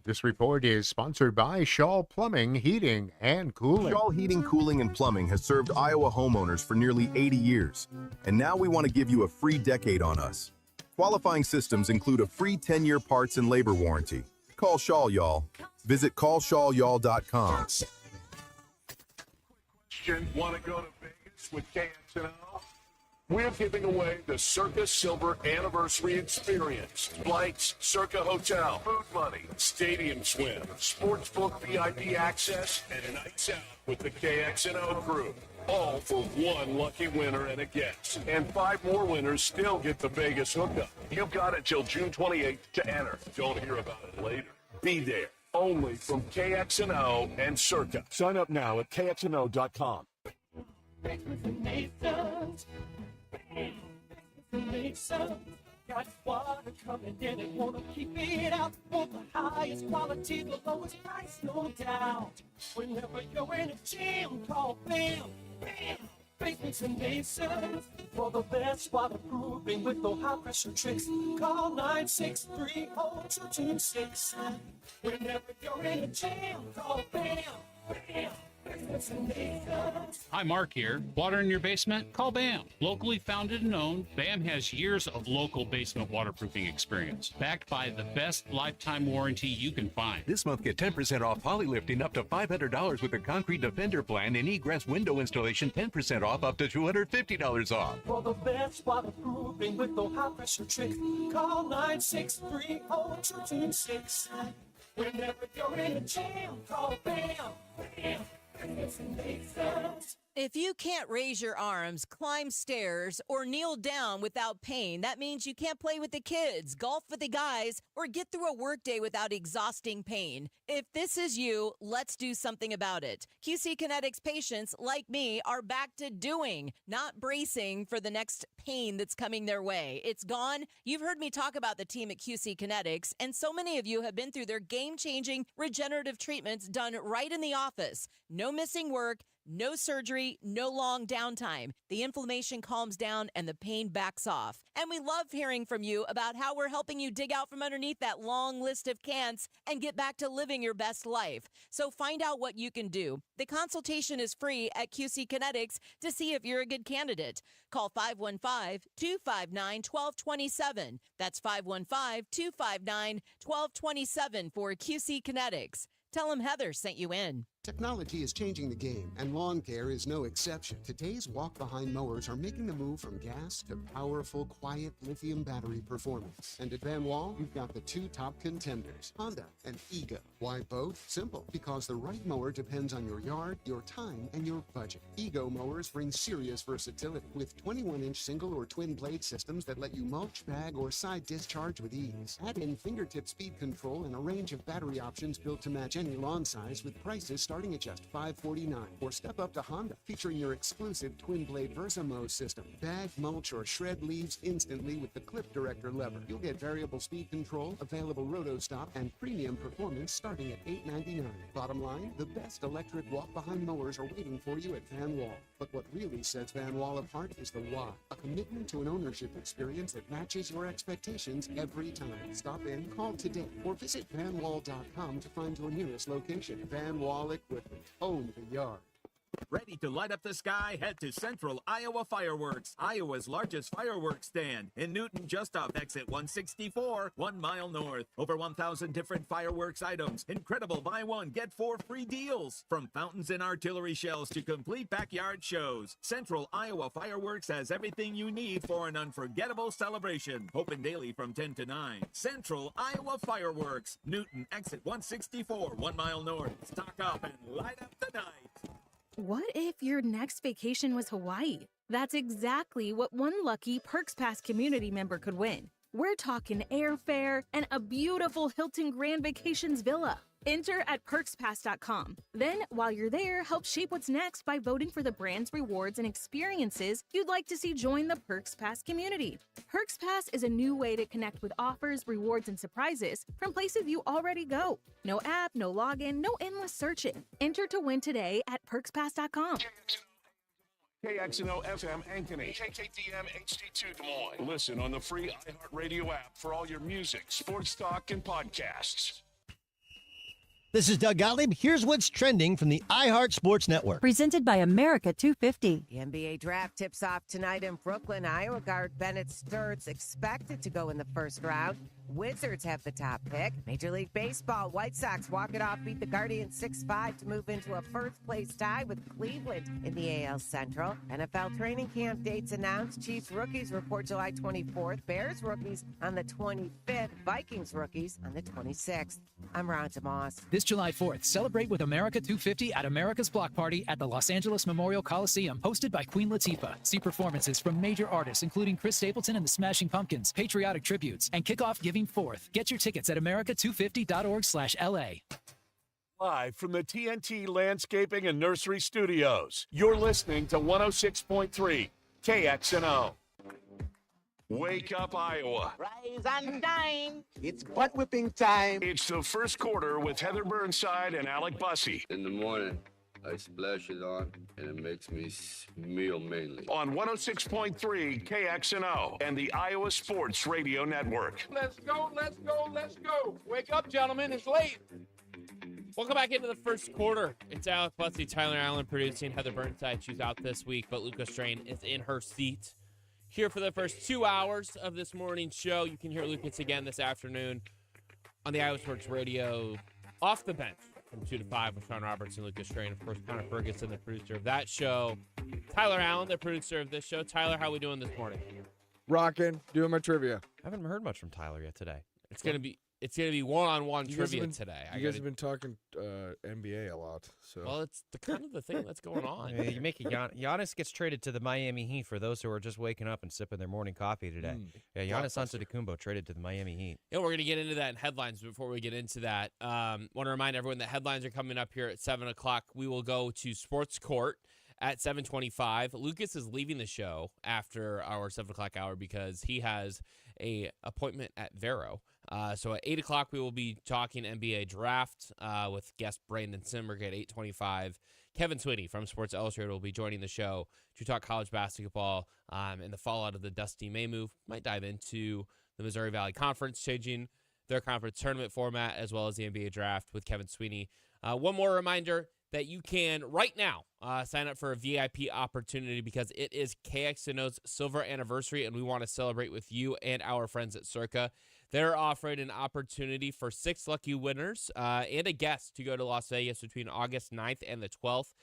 This report is sponsored by Shaw Plumbing, Heating, and Cooling. Shaw Heating, Cooling, and Plumbing has served Iowa homeowners for nearly 80 years. And now we want to give you a free decade on us. Qualifying systems include a free 10-year parts and labor warranty. Call Shaw, y'all. Visit callshawyall.com. Want to go to Vegas with KXNO? We're giving away the Circa Silver Anniversary Experience. Flights, Circa Hotel, food money, stadium swim, sportsbook VIP access, and nights out with the KXNO crew. All for one lucky winner and a guest. And 5 more winners still get the Vegas hookup. You've got until June 28th to enter. Don't hear about it later. Be there. Only from KXNO and Circa. Sign up now at KXNO.com. Got water coming in and wanna keep it out. Want the highest quality, the lowest price, no doubt. Whenever you're in a gym, call BAM, BAM. Basements and Masons for the best waterproofing with no high pressure tricks. Call 963-0226. Whenever you're in a gym, call BAM, BAM. Hi, Mark here. Water in your basement? Call BAM. Locally founded and owned, BAM has years of local basement waterproofing experience, backed by the best lifetime warranty you can find. This month, get 10% off polylifting up to $500 with a Concrete Defender plan and egress window installation 10% off up to $250 off. For the best waterproofing with no high pressure tricks, call 963-0226. Whenever you're in a jam, call BAM, BAM. If you can't raise your arms, climb stairs, or kneel down without pain, that means you can't play with the kids, golf with the guys, or get through a workday without exhausting pain. If this is you, let's do something about it. QC Kinetics patients like me are back to doing, not bracing for the next pain that's coming their way. It's gone. You've heard me talk about the team at QC Kinetics, and so many of you have been through their game-changing regenerative treatments done right in the office. No missing work. No surgery, no long downtime. The inflammation calms down and the pain backs off. And we love hearing from you about how we're helping you dig out from underneath that long list of can'ts and get back to living your best life. So find out what you can do. The consultation is free at QC Kinetics to see if you're a good candidate. Call 515-259-1227. That's 515-259-1227 for QC Kinetics. Tell them Heather sent you in. Technology is changing the game, and lawn care is no exception. Today's walk-behind mowers are making the move from gas to powerful, quiet lithium battery performance. And at Van Wall, you've got the 2 top contenders, Honda and Ego. Why both? Simple. Because the right mower depends on your yard, your time, and your budget. Ego mowers bring serious versatility with 21-inch single or twin blade systems that let you mulch, bag, or side discharge with ease. Add in fingertip speed control and a range of battery options built to match any lawn size with prices starting at just $549. Or step up to Honda, featuring your exclusive twin-blade VersaMow system. Bag, mulch, or shred leaves instantly with the Clip Director lever. You'll get variable speed control, available roto-stop, and premium performance starting at $899. Bottom line, the best electric walk-behind mowers are waiting for you at Van Wall. But what really sets Van Wall apart is the why. A commitment to an ownership experience that matches your expectations every time. Stop in, call today, or visit vanwall.com to find your nearest location. Van Wall Equipment. Own the yard. Ready to light up the sky? Head to Central Iowa Fireworks, Iowa's largest fireworks stand in Newton, just off exit 164, 1 mile north. Over 1,000 different fireworks items, incredible buy one, get 4 free deals. From fountains and artillery shells to complete backyard shows, Central Iowa Fireworks has everything you need for an unforgettable celebration. Open daily from 10 to 9. Central Iowa Fireworks, Newton, exit 164, 1 mile north. Stock up and light up the night. What if your next vacation was Hawaii? That's exactly what one lucky Perks Pass community member could win. We're talking airfare and a beautiful Hilton Grand Vacations villa. Enter at perkspass.com. Then, while you're there, help shape what's next by voting for the brands, rewards, and experiences you'd like to see join the Perks Pass community. Perks Pass is a new way to connect with offers, rewards, and surprises from places you already go. No app, no login, no endless searching. Enter to win today at perkspass.com. KXNO FM Ankeny, KKDM HD2 Des Moines. Listen on the free iHeartRadio app for all your music, sports talk, and podcasts. This is Doug Gottlieb. Here's what's trending from the iHeart Sports Network. Presented by America 250. The NBA draft tips off tonight in Brooklyn. Iowa guard Bennett Sturtz expected to go in the first round. Wizards have the top pick. Major League Baseball, White Sox walk it off, beat the Guardians 6-5 to move into a first-place tie with Cleveland in the AL Central. NFL training camp dates announced. Chiefs rookies report July 24th. Bears rookies on the 25th. Vikings rookies on the 26th. I'm Rhonda Moss. This July 4th, celebrate with America 250 at America's Block Party at the Los Angeles Memorial Coliseum, hosted by Queen Latifah. See performances from major artists, including Chris Stapleton and the Smashing Pumpkins, patriotic tributes, and kickoff Giving Forth. Get your tickets at america250.org/LA. Live from the TNT Landscaping and Nursery Studios, you're listening to 106.3 KXNO. Wake up, Iowa. Rise and dine. It's butt whipping time. It's the first quarter with Heather Burnside and Alec Bussey. In the morning, I splash it on, and it makes me smell mainly. On 106.3 KXNO and the Iowa Sports Radio Network. Let's go, let's go, let's go. Wake up, gentlemen. It's late. Welcome back into the first quarter. It's Alec Bussey, Tyler Allen producing. Heather Burnside, she's out this week, but Luca Strain is in her seat. Here for the first 2 hours of this morning's show. You can hear Lucas again this afternoon on the Iowa Sports Radio Off the Bench from 2 to 5 with Sean Roberts and Lucas Strain. Of course, Connor Ferguson, the producer of that show. Tyler Allen, the producer of this show. Tyler, how are we doing this morning? Rocking, doing my trivia. I haven't heard much from Tyler yet today. It's gonna be one-on-one trivia today. You guys have been talking NBA a lot. So well, it's the kind of the thing that's going on. Yeah, you make Giannis gets traded to the Miami Heat for those who are just waking up and sipping their morning coffee today. Yeah, Giannis Antetokounmpo traded to the Miami Heat. Yeah, we're gonna get into that in headlines. Before we get into that, want to remind everyone that headlines are coming up here at 7 o'clock. We will go to Sports Court at 7:25. Lucas is leaving the show after our 7 o'clock hour because he has a appointment at Vero. So at 8 o'clock, we will be talking NBA draft with guest Brandon Simberg at 8:25. Kevin Sweeney from Sports Illustrated will be joining the show to talk college basketball and the fallout of the Dusty May move. Might dive into the Missouri Valley Conference changing their conference tournament format as well as the NBA draft with Kevin Sweeney. One more reminder that you can right now sign up for a VIP opportunity because it is KXNO's silver anniversary and we want to celebrate with you and our friends at Circa. They're offering an opportunity for 6 lucky winners and a guest to go to Las Vegas between August 9th and the 12th.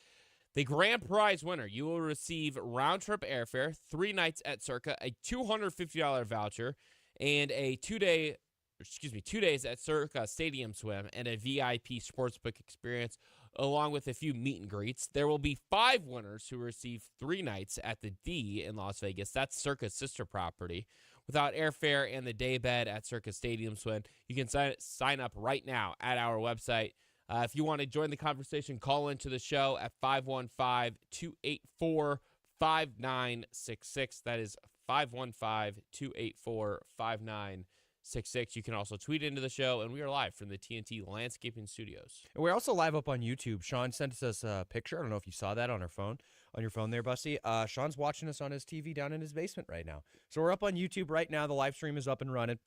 The grand prize winner, you will receive round-trip airfare, 3 nights at Circa, a $250 voucher, and a 2 days at Circa Stadium Swim and a VIP sportsbook experience, along with a few meet and greets. There will be 5 winners who receive 3 nights at the D in Las Vegas. That's Circa's sister property. Without airfare and the day bed at Circa Stadium Swim, you can sign up right now at our website. If you want to join the conversation, call into the show at 515-284-5966. That is 515-284-5966. You can also tweet into the show, and we are live from the TNT Landscaping Studios. And we're also live up on YouTube. Sean sent us a picture. I don't know if you saw that on your phone there, Bussy. Sean's watching us on his TV down in his basement right now. So we're up on YouTube right now. The live stream is up and running.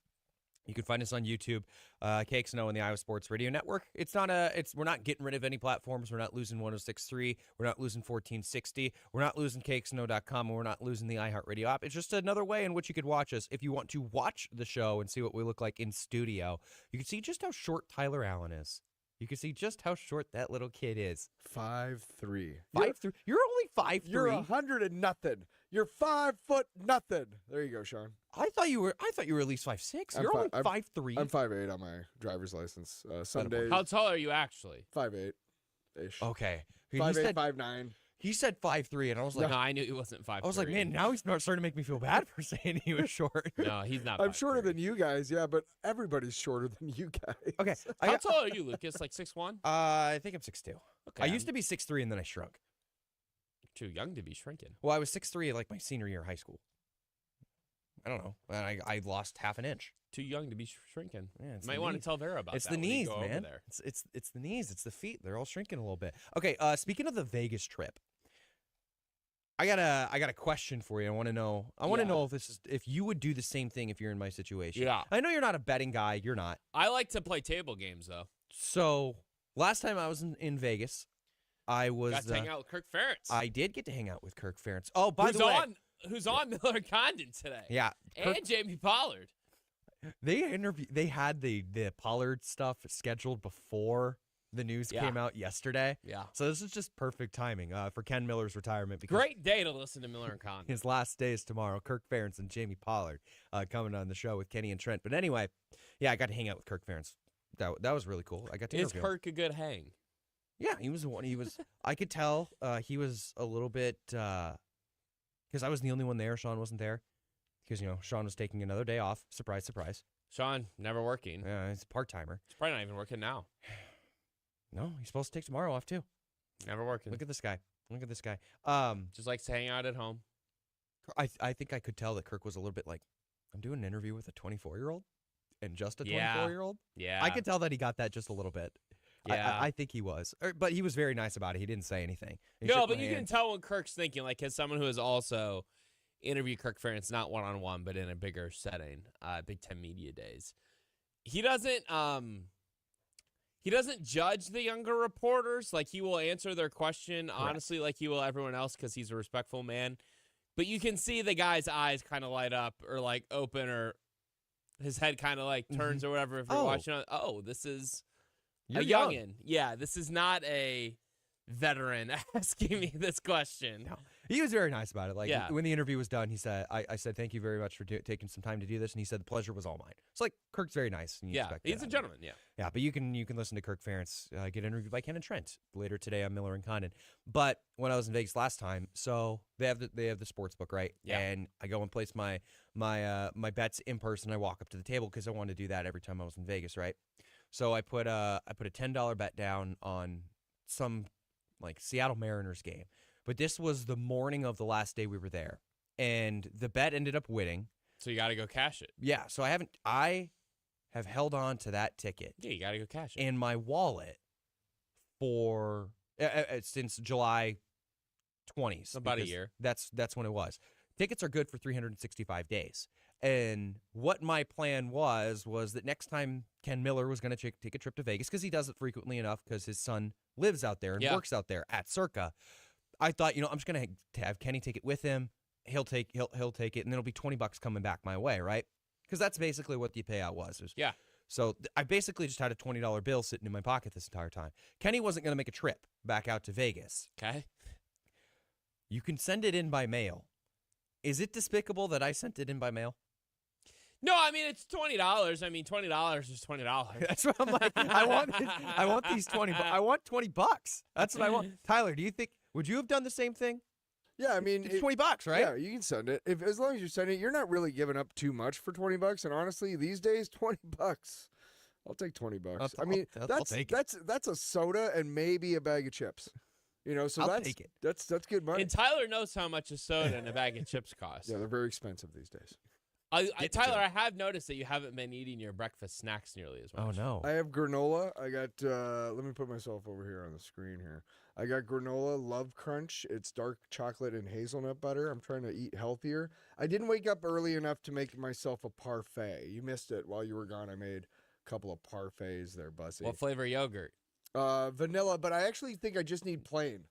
You can find us on YouTube, KXNO and the Iowa Sports Radio Network. We're not getting rid of any platforms. We're not losing 106.3. We're not losing 1460. We're not losing KXNO.com, and we're not losing the iHeartRadio app. It's just another way in which you could watch us. If you want to watch the show and see what we look like in studio, you can see just how short Tyler Allen is. You can see just how short that little kid is. 5'3". 5'3". You're only 5'3". You're 100 and nothing. You're 5 foot nothing. There you go, Sean. I thought you were at least 5'6". You're only 5'3". I'm 5'8" on my driver's license. Some days. How tall are you actually? 5'8" ish. Okay. 5'8", 5'9". He said 5'3", and I was like, no, I knew he wasn't 5'3". I was like, man, now he's starting to make me feel bad for saying he was short. No, he's not. I'm shorter than you guys, yeah, but everybody's shorter than you guys. Okay. How tall are you, Lucas? Like 6'1"? I think I'm 6'2". Okay. I used to be 6'3", and then I shrunk. Too young to be shrinking. Well, I was 6'3" like my senior year of high school. I don't know. And I lost half an inch. Too young to be shrinking. Yeah, might want to tell Vera about it's that. The knees, when you go man. Over there. It's the knees. It's the feet. They're all shrinking a little bit. Okay. Speaking of the Vegas trip, I got a question for you. I want to know if you would do the same thing if you're in my situation. Yeah. I know you're not a betting guy. You're not. I like to play table games though. So last time I was in Vegas, I was got to hang out with Kirk Ferentz. I did get to hang out with Kirk Ferentz. Oh, by the way, who's on Miller Condon today? Yeah, and Jamie Pollard. They had the Pollard stuff scheduled before the news came out yesterday. Yeah. So this is just perfect timing for Ken Miller's retirement. Because great day to listen to Miller and Condon. His last day is tomorrow. Kirk Ferentz and Jamie Pollard coming on the show with Kenny and Trent. But anyway, yeah, I got to hang out with Kirk Ferentz. That was really cool. I got to Is Kirk a good hang? Yeah, he was the one. He was. I could tell he was a little bit because I was the only one there. Sean wasn't there because Sean was taking another day off. Surprise, surprise. Sean never working. Yeah, he's a part timer. He's probably not even working now. No, he's supposed to take tomorrow off too. Never working. Look at this guy. Look at this guy. Just likes to hang out at home. I think I could tell that Kirk was a little bit like, I'm doing an interview with a 24-year-old and just a 24-year-old. Yeah. I could tell that he got that just a little bit. Yeah. I think he was. But he was very nice about it. He didn't say anything. No, but you can tell when Kirk's thinking, like, as someone who has also interviewed Kirk Ferentz, not one-on-one, but in a bigger setting, Big Ten Media Days. He doesn't judge the younger reporters. Like, he will answer their question honestly like he will everyone else because he's a respectful man. But you can see the guy's eyes kind of light up or, like, open or his head kind of, like, turns or whatever if you're watching. Oh, this is You're a young. youngin'. Yeah, this is not a veteran asking me this question. No. He was very nice about it. Like, Yeah. when the interview was done, he said, I said, thank you very much for taking some time to do this. And he said, the pleasure was all mine. It's like, Kirk's very nice. And you Yeah, expect he's that. a gentleman, yeah. Yeah, but you can listen to Kirk Ferentz get interviewed by Ken and Trent later today on Miller and Condon. But when I was in Vegas last time, so they have the sports book, right? Yeah. And I go and place my bets in person. I walk up to the table because I wanted to do that every time I was in Vegas, right? So I put a $10 bet down on some like Seattle Mariners game. But this was the morning of the last day we were there. And the bet ended up winning. So you got to go cash it. Yeah, so I have held on to that ticket. Yeah, you got to go cash it. In my wallet for since July 20s. About a because year. That's when it was. Tickets are good for 365 days. And what my plan was that next time Ken Miller was going to take a trip to Vegas, because he does it frequently enough because his son lives out there and works out there at Circa, I thought, I'm just going to have Kenny take it with him. He'll take it, and then it'll be $20 coming back my way, right? Because that's basically what the payout was. Yeah. So I basically just had a $20 bill sitting in my pocket this entire time. Kenny wasn't going to make a trip back out to Vegas. Okay. You can send it in by mail. Is it despicable that I sent it in by mail? No, I mean, it's $20. I mean, $20 is $20. That's what I'm like. I want these 20. I want $20. That's what I want. Tyler, do you think? Would you have done the same thing? Yeah, I mean, it's $20, right? Yeah, you can send it. As long as you send it, you're not really giving up too much for $20. And honestly, these days, $20. I'll take $20. I mean, I'll take it. That's a soda and maybe a bag of chips. So I'll take it. That's good money. And Tyler knows how much a soda and a bag of chips cost. Yeah, they're very expensive these days. Tyler, I have noticed that you haven't been eating your breakfast snacks nearly as much. Oh no. I have granola. I got, let me put myself over here on the screen here. I got granola Love Crunch. It's dark chocolate and hazelnut butter. I'm trying to eat healthier. I didn't wake up early enough to make myself a parfait. You missed it while you were gone. I made a couple of parfaits there, Bussy. What flavor yogurt? Vanilla, but I actually think I just need plain.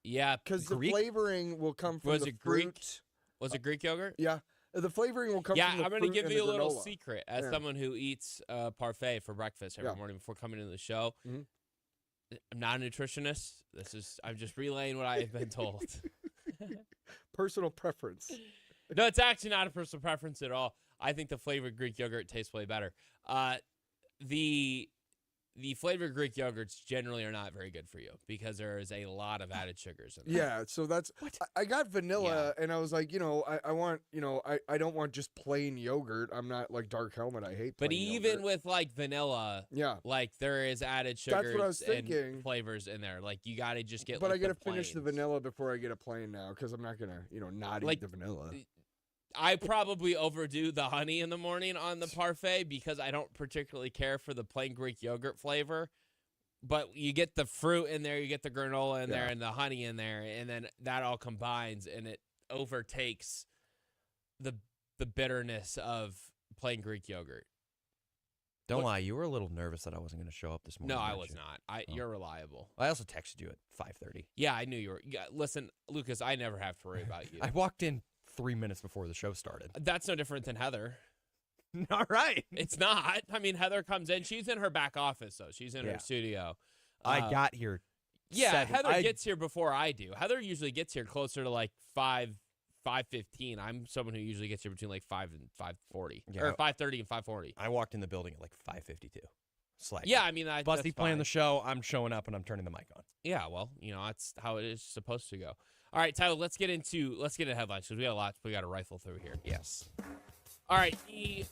Yeah, because the flavoring will come from Was the it Greek? fruit. Was it Greek yogurt? Yeah, the flavoring will come Yeah, from the I'm fruit going to give and you a the little granola. secret as Yeah. someone who eats parfait for breakfast every morning before coming into the show. Mhm. I'm not a nutritionist. I'm just relaying what I've been told. Personal preference. No, it's actually not a personal preference at all. I think the flavored Greek yogurt tastes way better. The flavored Greek yogurts generally are not very good for you because there is a lot of added sugars in them. Yeah, so that's I got vanilla, and I was like, I want, I don't want just plain yogurt. I'm not like Dark Helmet. I hate. But plain even yogurt. with like vanilla, yeah, like there is added That's what I sugars was and thinking. flavors in there. Like you got to just get. But like, I gotta the finish the plains. vanilla before I get a plain now, because I'm not gonna, not Like, eat the vanilla. I probably overdo the honey in the morning on the parfait because I don't particularly care for the plain Greek yogurt flavor. But you get the fruit in there, you get the granola in there, and the honey in there, and then that all combines, and it overtakes the bitterness of plain Greek yogurt. Don't lie, you were a little nervous that I wasn't going to show up this morning. No, I weren't was you? not. You're reliable. I also texted you at 5:30. Yeah, I knew you were. Yeah, listen, Lucas, I never have to worry about you. I walked in 3 minutes before the show started. That's no different than Heather. All right. It's not. I mean, Heather comes in. She's in her back office, though. She's in her studio. I got here. Yeah, 7. Heather gets here before I do. Heather usually gets here closer to like 5:15. I'm someone who usually gets here between like 5 and 5:40, or 5:30 and 5:40. I walked in the building at like 5:52. Slack. Yeah, I mean, Busty that's playing fine. the show. I'm showing up and I'm turning the mic on. Yeah, well, that's how it is supposed to go. All right, Tyler, let's get into headlines because we got a lot we got to rifle through here. Yes. All right, the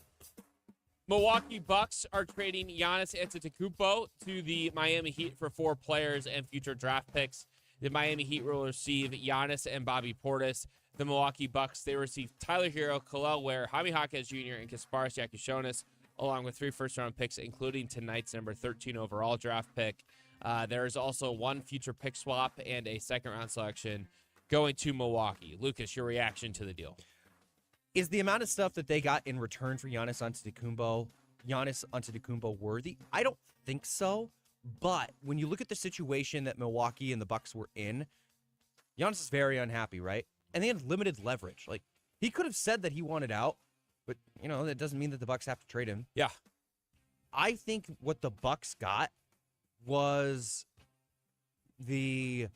Milwaukee Bucks are trading Giannis Antetokounmpo to the Miami Heat for 4 players and future draft picks. The Miami Heat will receive Giannis and Bobby Portis. The Milwaukee Bucks, they receive Tyler Hero, Khalil Ware, Jaime Jaquez Jr., and Kasparis Yakushonis, along with 3 first-round picks, including tonight's number 13 overall draft pick. There is also 1 future pick swap and a second-round selection going to Milwaukee. Lucas, your reaction to the deal? Is the amount of stuff that they got in return for Giannis Antetokounmpo worthy? I don't think so. But when you look at the situation that Milwaukee and the Bucks were in, Giannis is very unhappy, right? And they had limited leverage. Like, he could have said that he wanted out, but that doesn't mean that the Bucks have to trade him. Yeah. I think what the Bucks got was the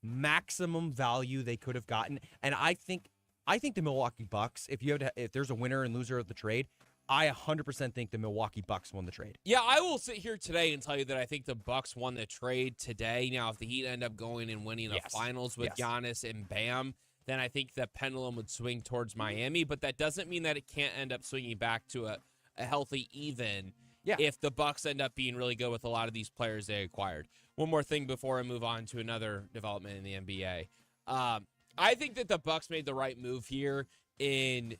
maximum value they could have gotten, and I think the Milwaukee Bucks, if there's a winner and loser of the trade, I 100% think the Milwaukee Bucks won the trade. Yeah, I will sit here today and tell you that I think the Bucks won the trade today. Now, if the Heat end up going and winning a finals with Giannis and Bam, then I think the pendulum would swing towards Miami. But that doesn't mean that it can't end up swinging back to a healthy even if the Bucks end up being really good with a lot of these players they acquired. One more thing before I move on to another development in the NBA. I think that the Bucks made the right move here in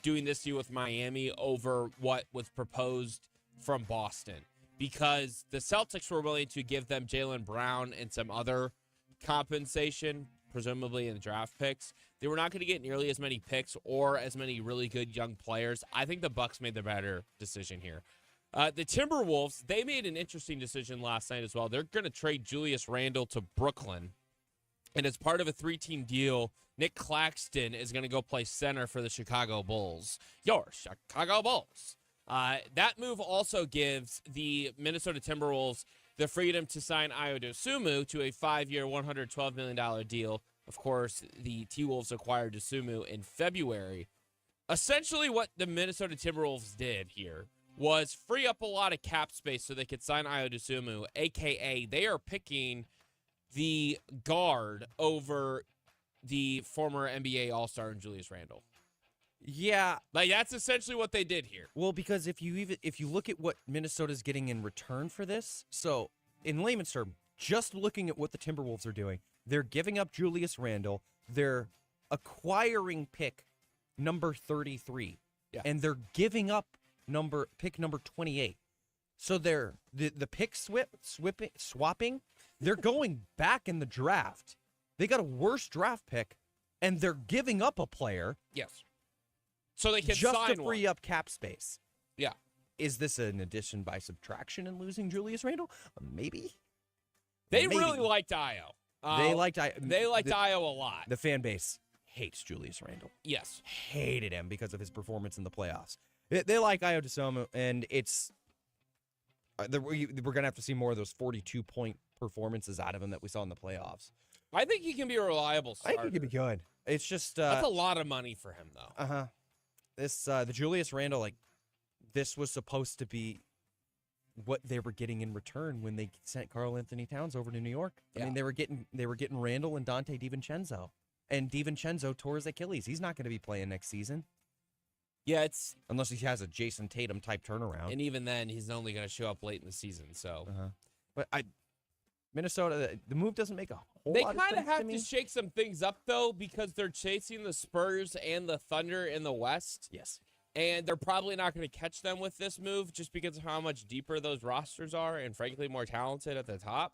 doing this deal with Miami over what was proposed from Boston, because the Celtics were willing to give them Jaylen Brown and some other compensation, presumably in the draft picks. They were not going to get nearly as many picks or as many really good young players. I think the Bucks made the better decision here. The Timberwolves, they made an interesting decision last night as well. They're going to trade Julius Randle to Brooklyn. And as part of a 3-team deal, Nick Claxton is going to go play center for the Chicago Bulls. Your Chicago Bulls. That move also gives the Minnesota Timberwolves the freedom to sign Ayo Dosunmu to a 5-year, $112 million deal. Of course, the T-Wolves acquired Dosunmu in February. Essentially what the Minnesota Timberwolves did here was free up a lot of cap space so they could sign Ayo Dosunmu, a.k.a. they are picking the guard over the former NBA All-Star Julius Randle. Yeah, like that's essentially what they did here. Well, because if you look at what Minnesota's getting in return for this, so in layman's terms, just looking at what the Timberwolves are doing, they're giving up Julius Randle, they're acquiring pick number 33 Yeah. and they're giving up pick number 28. So they're the pick swapping. They're going back in the draft. They got a worse draft pick, and they're giving up a player. Yes. So they can just sign to free one. up cap space. Yeah. Is this an addition by subtraction in losing Julius Randle? Maybe. They Maybe. really liked Io. They liked Io a lot. The fan base hates Julius Randle. Yes. Hated him because of his performance in the playoffs. They like Io DeSomo, and it's we're going to have to see more of those 42-point performances out of him that we saw in the playoffs. I think he can be a reliable starter. I think he could be good. It's just that's a lot of money for him, though. Uh-huh. This the Julius Randle, this was supposed to be what they were getting in return when they sent Karl Anthony Towns over to New York. I mean, they were getting Randle and Dante DiVincenzo. And DiVincenzo tore his Achilles. He's not going to be playing next season. Yeah, it's unless he has a Jason Tatum type turnaround. And even then, he's only going to show up late in the season. So, but Minnesota, the move doesn't make a whole they lot of kind of sense have to shake some things up though, because they're chasing the Spurs and the Thunder in the West. Yes. And they're probably not going to catch them with this move just because of how much deeper those rosters are and, frankly, more talented at the top.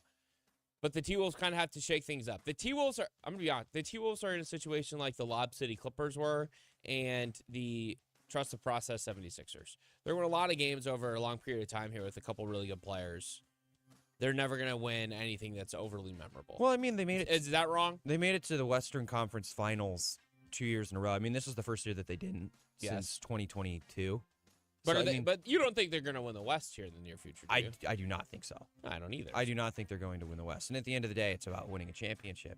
But the T-Wolves kind of have to shake things up. The T-Wolves are, I'm going to be honest, the T-Wolves are in a situation like the Lob City Clippers were and the Trust the Process 76ers. They're winning a lot of games over a long period of time here with a couple really good players. They're never going to win anything that's overly memorable. Well, I mean, they made it. Is that wrong? They made it to the Western Conference Finals 2 years in a row. I mean, this is the first year that they didn't since 2022. But So, but you don't think they're going to win the West here in the near future, do you? I do not think so. I don't either. I do not think they're going to win the West. And at the end of the day, it's about winning a championship.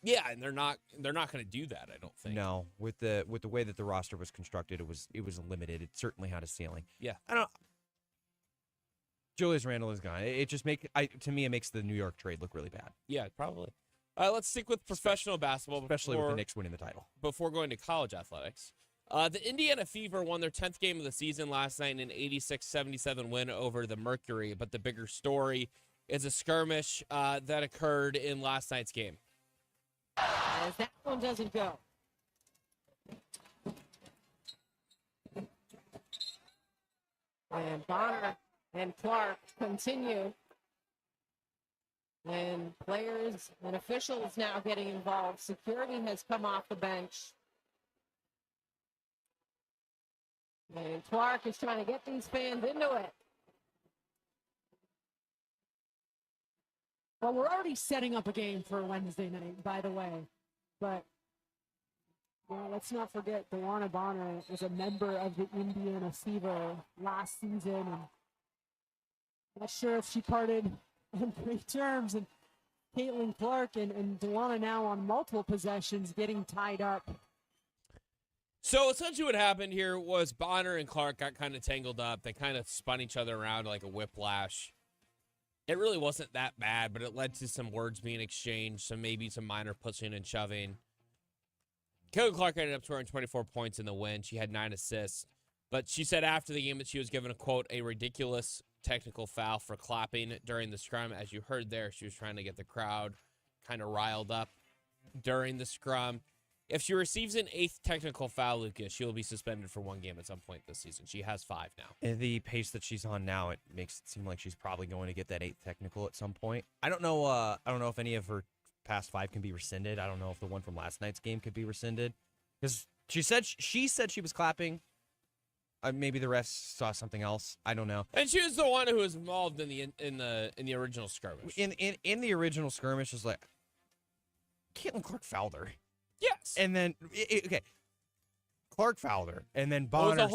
Yeah, and they're not going to do that, I don't think. No, with the way that the roster was constructed, it was limited. It certainly had a ceiling. Yeah. I don't. Julius Randle is gone. It just to me it makes the New York trade look really bad. Yeah, probably. Let's stick with professional basketball, Especially with the Knicks winning the title. Before going to college athletics. The Indiana Fever won their 10th game of the season last night in an 86-77 win over the Mercury. But the bigger story is a skirmish that occurred in last night's game. As that one doesn't go. And Bonner and Clark continue. And players and officials now getting involved. Security has come off the bench. And Clark is trying to get these fans into it. Well, we're already setting up a game for Wednesday night, by the way. But let's not forget, DeWanna Bonner was a member of the Indiana Fever last season. And not sure if she parted on great terms. And Caitlin Clark and DeWanna now on multiple possessions getting tied up. So essentially what happened here was Bonner and Clark got kind of tangled up. They kind of spun each other around like a whiplash. It really wasn't that bad, but it led to some words being exchanged, maybe some minor pushing and shoving. Caitlin Clark ended up scoring 24 points in the win. She had 9 assists. But she said after the game that she was given, a ridiculous technical foul for clapping during the scrum. As you heard there, she was trying to get the crowd kind of riled up during the scrum. If she receives an 8th technical foul, Lucas, she will be suspended for 1 game at some point this season. She has 5 now. And the pace that she's on now, it makes it seem like she's probably going to get that 8th technical at some point. I don't know. I don't know if any of her past 5 can be rescinded. I don't know if the one from last night's game could be rescinded because she said she was clapping. Maybe the refs saw something else. I don't know. And she was the one who was involved in the original skirmish. In the original skirmish, is like Caitlin Clark fouled her. Yes. And then okay, Clark fouled her, and then Bonner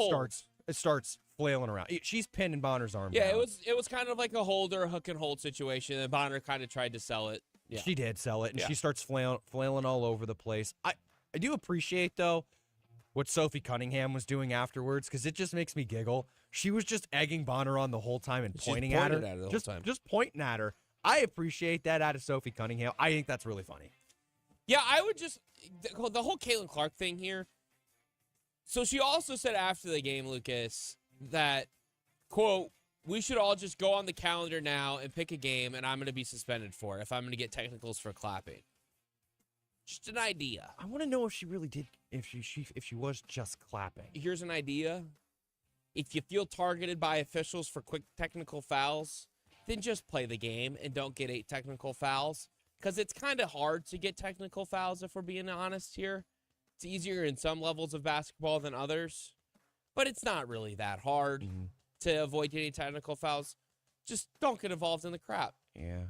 starts flailing around. She's pinning Bonner's arm. Yeah, down. it was kind of like a hook and hold situation, and Bonner kind of tried to sell it. Yeah. She did sell it, and Yeah. she starts flailing all over the place. I do appreciate though what Sophie Cunningham was doing afterwards because it just makes me giggle. She was just egging Bonner on the whole time and pointing at her, the whole time. just pointing at her. I appreciate that out of Sophie Cunningham. I think that's really funny. Yeah, I would just the whole Caitlin Clark thing here. So she also said after the game, Lucas, that, quote, we should all just go on the calendar now and pick a game, and I'm going to be suspended for it if I'm going to get technicals for clapping. Just an idea. I want to know if she really did, if she was just clapping. Here's an idea. If you feel targeted by officials for quick technical fouls, then just play the game and don't get 8 technical fouls. Because it's kind of hard to get technical fouls, if we're being honest here. It's easier in some levels of basketball than others. But it's not really that hard to avoid getting technical fouls. Just don't get involved in the crap. Yeah.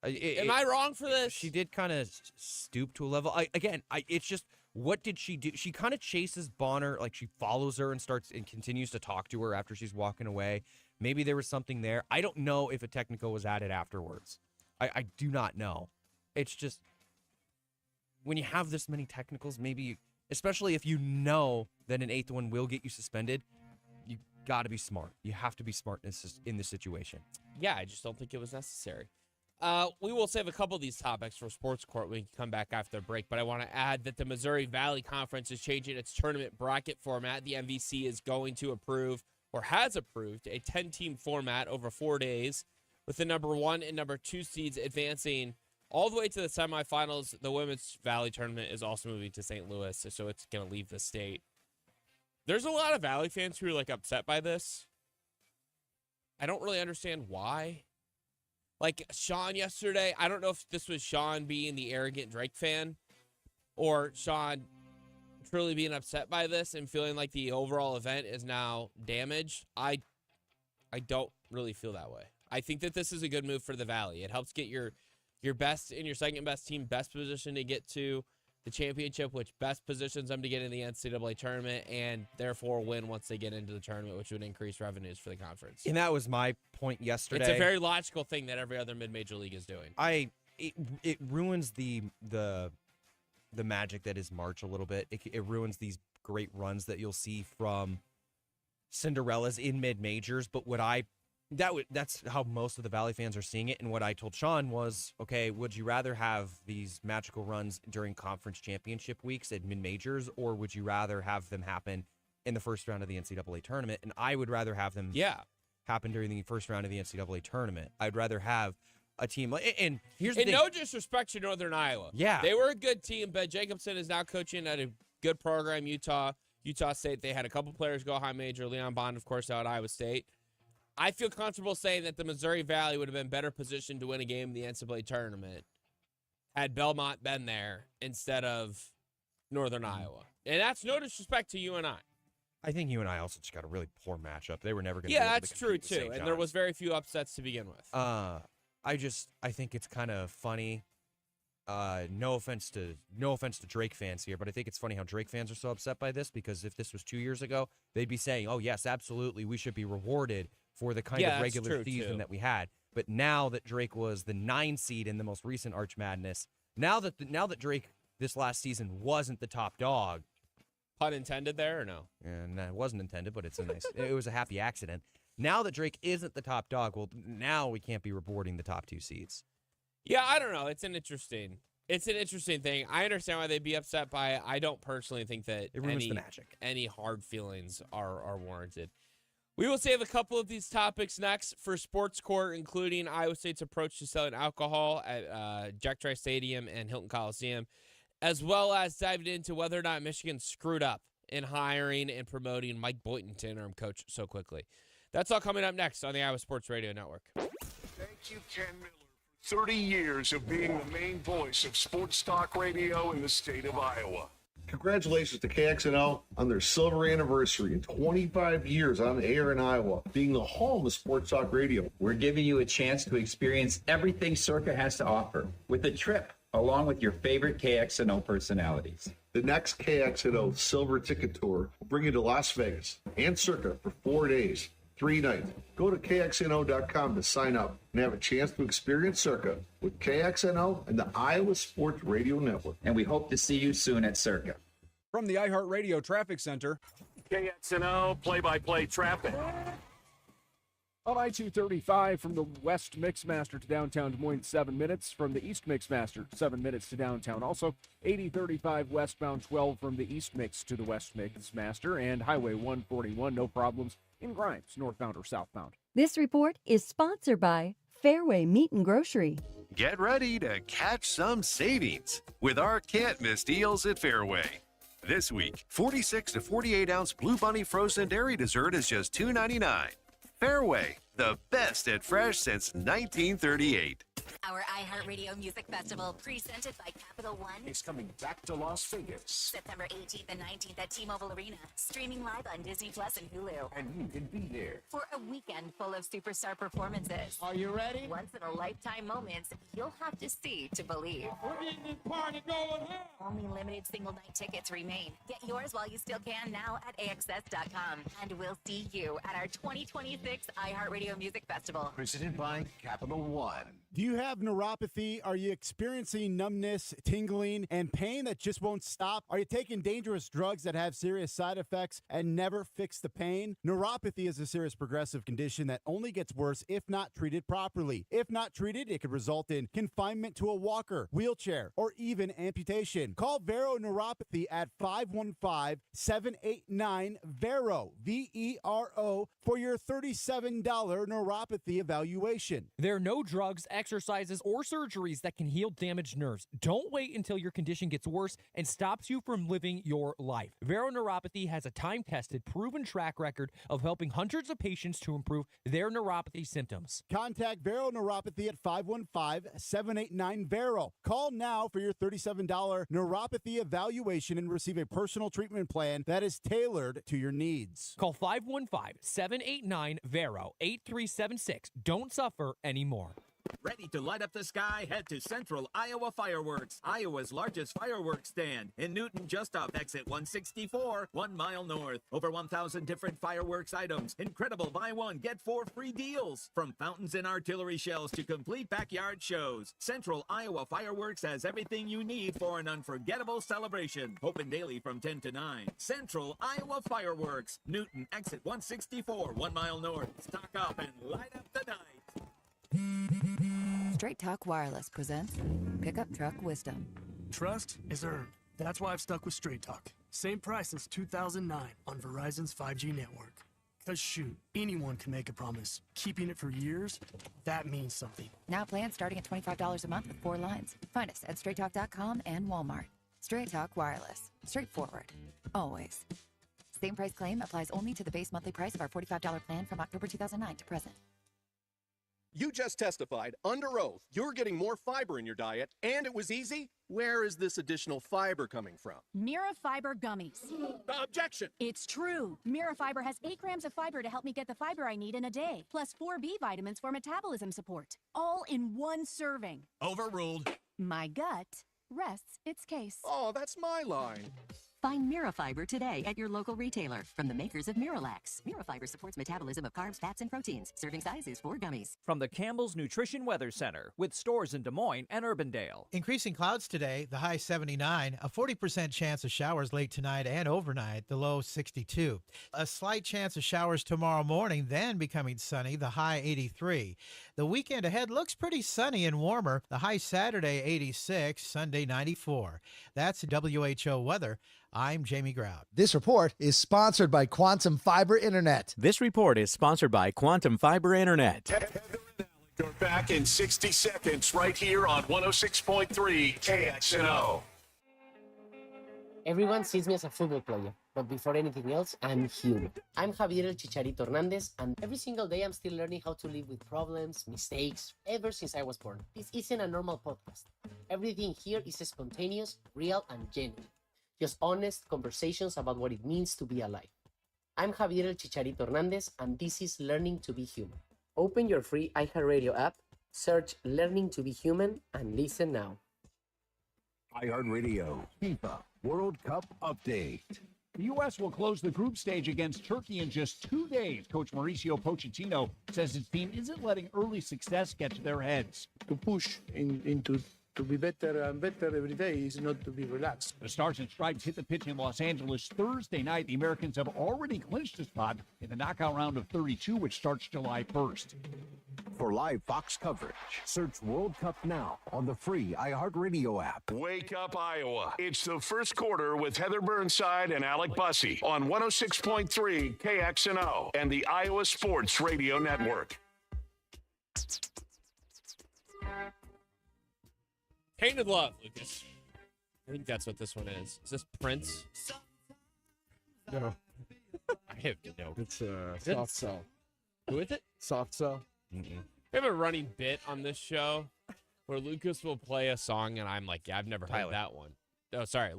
Am I wrong for this? She did kind of stoop to a level. It's just, what did she do? She kind of chases Bonner, like she follows her and starts and continues to talk to her after she's walking away. Maybe there was something there. I don't know if a technical was added afterwards. I do not know. It's just, when you have this many technicals, maybe, especially if you know that an 8th one will get you suspended, you got to be smart. You have to be smart in this situation. Yeah, I just don't think it was necessary. We will save a couple of these topics for Sports Court when we can come back after the break, but I want to add that the Missouri Valley Conference is changing its tournament bracket format. The MVC is going to approve, or has approved, a 10-team format over 4 days, with the number 1 and number 2 seeds advancing all the way to the semifinals. The Women's Valley Tournament is also moving to St. Louis, so it's going to leave the state. There's a lot of Valley fans who are, upset by this. I don't really understand why. Like Sean yesterday, I don't know if this was Sean being the arrogant Drake fan or Sean truly being upset by this and feeling like the overall event is now damaged. I don't really feel that way. I think that this is a good move for the Valley. It helps get your best and your second best team best position to get to the championship, which best positions them to get in the NCAA tournament and therefore win once they get into the tournament, which would increase revenues for the conference. And that was my point yesterday. It's a very logical thing that every other mid-major league is doing. It ruins the magic that is March a little bit. It ruins these great runs that you'll see from Cinderellas in mid-majors. But that's how most of the Valley fans are seeing it. And what I told Sean was, okay, would you rather have these magical runs during conference championship weeks at mid-majors, or would you rather have them happen in the first round of the NCAA tournament? And I would rather have them happen during the first round of the NCAA tournament. I'd rather have a team. And here's the thing. No disrespect to Northern Iowa. Yeah. They were a good team. Ben Jacobson is now coaching at a good program, Utah State. They had a couple players go high major. Leon Bond, of course, out at Iowa State. I feel comfortable saying that the Missouri Valley would have been better positioned to win a game in the NCAA tournament had Belmont been there instead of Northern Iowa. And that's no disrespect to UNI. I think UNI also just got a really poor matchup. They were never going to. Yeah, that's true too. And there was very few upsets to begin with. I think it's kind of funny. No offense to Drake fans here, but I think it's funny how Drake fans are so upset by this, because if this was 2 years ago, they'd be saying, "Oh yes, absolutely, we should be rewarded for the kind of regular season that we had." But now that Drake was the 9 seed in the most recent Arch Madness, now that Drake this last season wasn't the top dog, pun intended there or no? And it wasn't intended, but it's a nice. It was a happy accident. Now that Drake isn't the top dog, well, now we can't be rewarding the top 2 seeds. Yeah, I don't know. It's an interesting thing. I understand why they'd be upset by it. I don't personally think that it ruins the magic. Any hard feelings are warranted. We will save a couple of these topics next for Sports Court, including Iowa State's approach to selling alcohol at Jack Trice Stadium and Hilton Coliseum, as well as diving into whether or not Michigan screwed up in hiring and promoting Mike Boynton to interim coach so quickly. That's all coming up next on the Iowa Sports Radio Network. Thank you, Ken Miller, for 30 years of being the main voice of sports talk radio in the state of Iowa. Congratulations to KXNO on their silver anniversary and 25 years on the air in Iowa, being the home of sports talk radio. We're giving you a chance to experience everything Circa has to offer with a trip along with your favorite KXNO personalities. The next KXNO Silver Ticket Tour will bring you to Las Vegas and Circa for 4 days, 3 nights. Go to KXNO.com to sign up and have a chance to experience Circa with KXNO and the Iowa Sports Radio Network. And we hope to see you soon at Circa. From the iHeartRadio Traffic Center, KXNO play-by-play traffic. On I-235 from the West Mixmaster to downtown Des Moines, 7 minutes. From the East Mixmaster, 7 minutes to downtown. Also, 8035 westbound 12 from the East Mix to the West Mixmaster. And Highway 141, no problems in Grimes, northbound or southbound. This report is sponsored by Fairway Meat and Grocery. Get ready to catch some savings with our can't miss deals at Fairway. This week, 46 to 48 ounce Blue Bunny frozen dairy dessert is just $2.99. Fairway, the best at fresh since 1938. Our iHeartRadio Music Festival, presented by Capital One, is coming back to Las Vegas. September 18th and 19th at T-Mobile Arena, streaming live on Disney Plus and Hulu. And you can be there For a weekend full of superstar performances. Are you ready? Once-in-a-lifetime moments you'll have to see to believe. We're getting this party going here. Only limited single-night tickets remain. Get yours while you still can now at AXS.com. And we'll see you at our 2026 iHeartRadio Music Festival. Presented by Capital One. Do you have neuropathy? Are you experiencing numbness, tingling, and pain that just won't stop? Are you taking dangerous drugs that have serious side effects and never fix the pain? Neuropathy is a serious progressive condition that only gets worse if not treated properly. If not treated, it could result in confinement to a walker, wheelchair, or even amputation. Call Vero Neuropathy at 515-789-VERO, VERO, for your $37 neuropathy evaluation. There are no drugs, exercises, or surgeries that can heal damaged nerves. Don't wait until your condition gets worse and stops you from living your life. Vero Neuropathy has a time-tested, proven track record of helping hundreds of patients to improve their neuropathy symptoms. Contact Vero Neuropathy at 515-789-VERO. Call now for your $37 neuropathy evaluation and receive a personal treatment plan that is tailored to your needs. Call 515-789-VERO, 8376. Don't suffer anymore. Ready to light up the sky? Head to Central Iowa Fireworks, Iowa's largest fireworks stand in Newton, just off exit 164, 1 mile north. Over 1,000 different fireworks items, incredible buy one, get 4 free deals. From fountains and artillery shells to complete backyard shows, Central Iowa Fireworks has everything you need for an unforgettable celebration. Open daily from 10 to 9. Central Iowa Fireworks, Newton, exit 164, 1 mile north. Stock up and light up the night. Straight Talk Wireless presents Pickup Truck Wisdom. Trust is earned. That's why I've stuck with Straight Talk. Same price since 2009 on Verizon's 5G network. Because shoot, anyone can make a promise. Keeping it for years, that means something. Now plans starting at $25 a month with 4 lines. Find us at straighttalk.com and Walmart. Straight Talk Wireless. Straightforward. Always. Same price claim applies only to the base monthly price of our $45 plan from October 2009 to present. You just testified under oath you're getting more fiber in your diet, and it was easy? Where is this additional fiber coming from? Mirafiber gummies. Objection! It's true. Mirafiber has 8 grams of fiber to help me get the fiber I need in a day, plus 4 B vitamins for metabolism support, all in one serving. Overruled. My gut rests its case. Oh, that's my line. Find Mirafiber today at your local retailer. From the makers of Miralax. Mirafiber supports metabolism of carbs, fats, and proteins. Serving size is 4 gummies. From the Campbell's Nutrition Weather Center, with stores in Des Moines and Urbandale. Increasing clouds today, the high 79, a 40% chance of showers late tonight and overnight, the low 62. A slight chance of showers tomorrow morning, then becoming sunny, the high 83. The weekend ahead looks pretty sunny and warmer, the high Saturday 86, Sunday 94. That's WHO weather. I'm Jamie Grout. This report is sponsored by Quantum Fiber Internet. This report is sponsored by Quantum Fiber Internet. Heather and Alec are back in 60 seconds right here on 106.3 KXNO. Everyone sees me as a football player, but before anything else, I'm human. I'm Javier El Chicharito Hernandez, and every single day I'm still learning how to live with problems, mistakes, ever since I was born. This isn't a normal podcast. Everything here is spontaneous, real, and genuine. Just honest conversations about what it means to be alive. I'm Javier El Chicharito Hernandez, and this is Learning to be Human. Open your free iHeartRadio app, search Learning to be Human, and listen now. iHeartRadio FIFA World Cup Update. The U.S. will close the group stage against Turkey in just 2 days. Coach Mauricio Pochettino says his team isn't letting early success get to their heads. To push into to be better and better every day is not to be relaxed. The Stars and Stripes hit the pitch in Los Angeles Thursday night. The Americans have already clinched a spot in the knockout round of 32, which starts July 1st. For live Fox coverage, search World Cup now on the free iHeartRadio app. Wake up, Iowa. It's the first quarter with Heather Burnside and Alec Bussey on 106.3 KXNO and the Iowa Sports Radio Network. Tainted Love, Lucas. I think that's what this one is. Is this Prince? No. I have no. It's it? Soft Cell. Who is it? Soft Cell. We have a running bit on this show where Lucas will play a song, and I'm like, yeah, I've never heard that one. Oh, sorry.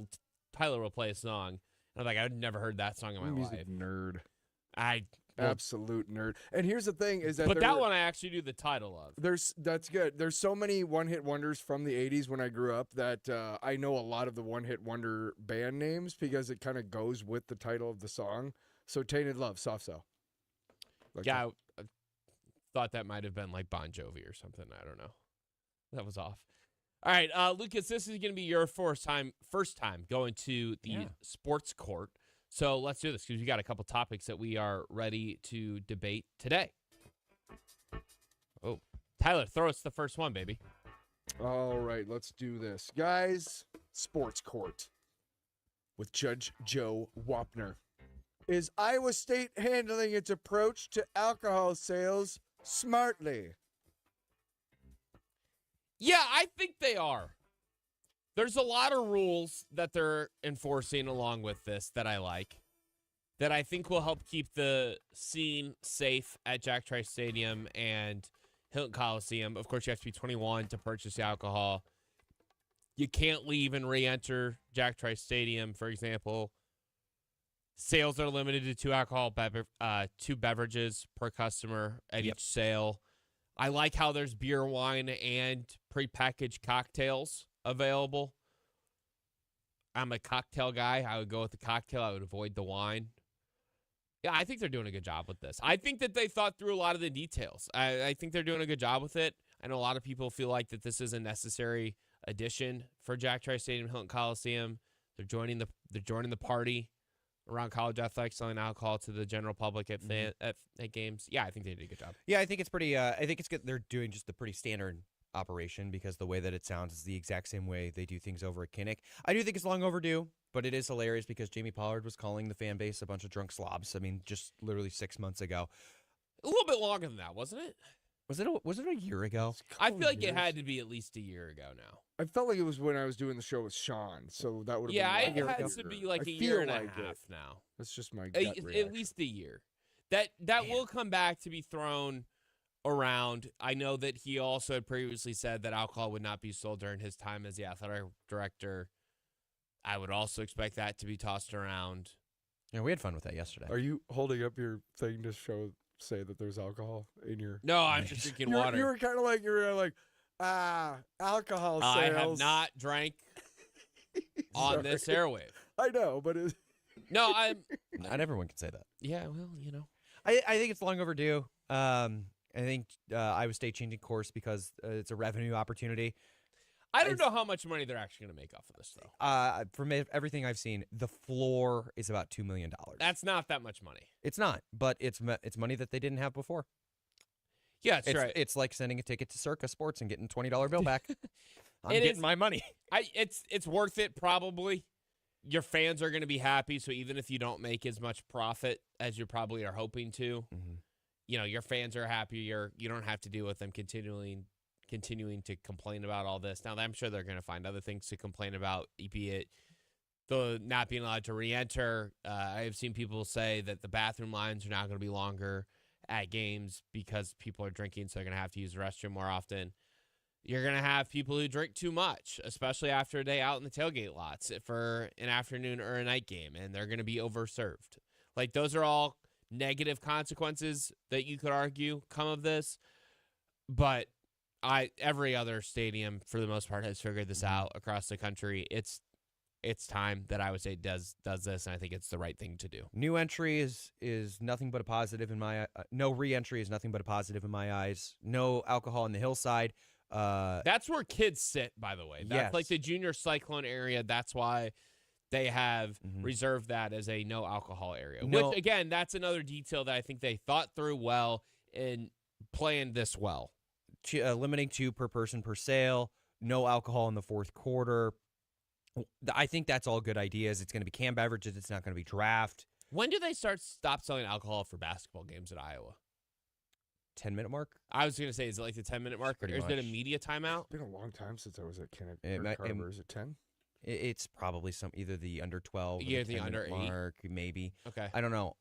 Tyler will play a song, and I'm like, I've never heard that song in my Music life. nerd. Well, Absolute nerd. And here's the thing is that but that one I actually do the title of. That's good. There's so many one-hit wonders from the 80s when I grew up that I know a lot of the one-hit wonder band names because it kind of goes with the title of the song. So Tainted Love, Soft Cell. Yeah, I thought that might have been like Bon Jovi or something. I don't know. That was off. All right, Lucas, this is going to be your first time going to the sports court. So let's do this because we got a couple topics that we are ready to debate today. Oh, Tyler, throw us the first one, baby. All right, let's do this. Guys, sports court with Judge Joe Wapner. Is Iowa State handling its approach to alcohol sales smartly? Yeah, I think they are. There's a lot of rules that they're enforcing along with this that I like, that I think will help keep the scene safe at Jack Trice Stadium and Hilton Coliseum. Of course, you have to be 21 to purchase the alcohol. You can't leave and re-enter Jack Trice Stadium, for example. Sales are limited to two beverages per customer at each sale. I like how there's beer, wine, and prepackaged cocktails available. I'm a cocktail guy. I would go with the cocktail. I would avoid the wine. Yeah, I think they're doing a good job with this. I think that they thought through a lot of the details. I think they're doing a good job with it. I know a lot of people feel like that this is a necessary addition for Jack Trice Stadium, Hilton Coliseum. They're joining the party around college athletics, selling alcohol to the general public at games. Yeah, I think they did a good job. Yeah, I think it's pretty. I think it's good. They're doing just a pretty standard operation because the way that it sounds is the exact same way they do things over at Kinnick. I do think it's long overdue, but it is hilarious because Jamie Pollard was calling the fan base a bunch of drunk slobs. I mean, just literally 6 months ago. A little bit longer than that, wasn't it? Was it a year ago? I feel like it had to be at least a year ago now. I felt like it was when I was doing the show with Sean, so that would have been been it has to be like a year and a half now. That's just my gut reaction. At least a year. That will come back to be thrown around. I know that he also had previously said that alcohol would not be sold during his time as the athletic director. I would also expect that to be tossed around. Yeah, we had fun with that yesterday. Are you holding up your thing to say that there's alcohol in your? No, I'm just drinking water. You were kind of like alcohol sales. I have not drank on this airwave. I know, but no, I'm. Not everyone can say that. Yeah, well, you know. I think it's long overdue. I think Iowa State changing course because it's a revenue opportunity. I don't know how much money they're actually going to make off of this, though. From everything I've seen, the floor is about $2 million. That's not that much money. It's not, but it's money that they didn't have before. Yeah, that's right. It's like sending a ticket to Circa Sports and getting $20 bill back. I'm getting my money. It's worth it, probably. Your fans are going to be happy, so even if you don't make as much profit as you probably are hoping to, your fans are happier. You don't have to deal with them continuing to complain about all this. Now, I'm sure they're going to find other things to complain about, be it the not being allowed to re-enter. I have seen people say that the bathroom lines are now going to be longer at games because people are drinking, so they're going to have to use the restroom more often. You're going to have people who drink too much, especially after a day out in the tailgate lots for an afternoon or a night game, and they're going to be overserved. Like, those are all negative consequences that you could argue come of this, but every other stadium, for the most part, has figured this out across the country. It's time that Iowa State does this, and I think it's the right thing to do. New entry is nothing but a positive in my no re-entry is nothing but a positive in my eyes. No alcohol on the hillside. That's where kids sit, by the way. That's like the junior cyclone area. That's why they have reserved that as a no alcohol area. Which, again, that's another detail that I think they thought through well in playing this well. Limiting 2 per person per sale, no alcohol in the fourth quarter. I think that's all good ideas. It's going to be canned beverages. It's not going to be draft. When do they stop selling alcohol for basketball games at Iowa? 10-minute mark. I was going to say, is it like the 10-minute mark, or Pretty is it a much. media timeout? It's been a long time since I was at Kinnick. It might- Carver. Is it 10? It's probably either the under 12 or Yeah, the the under 10-minute 8. mark, maybe. Okay. I don't know.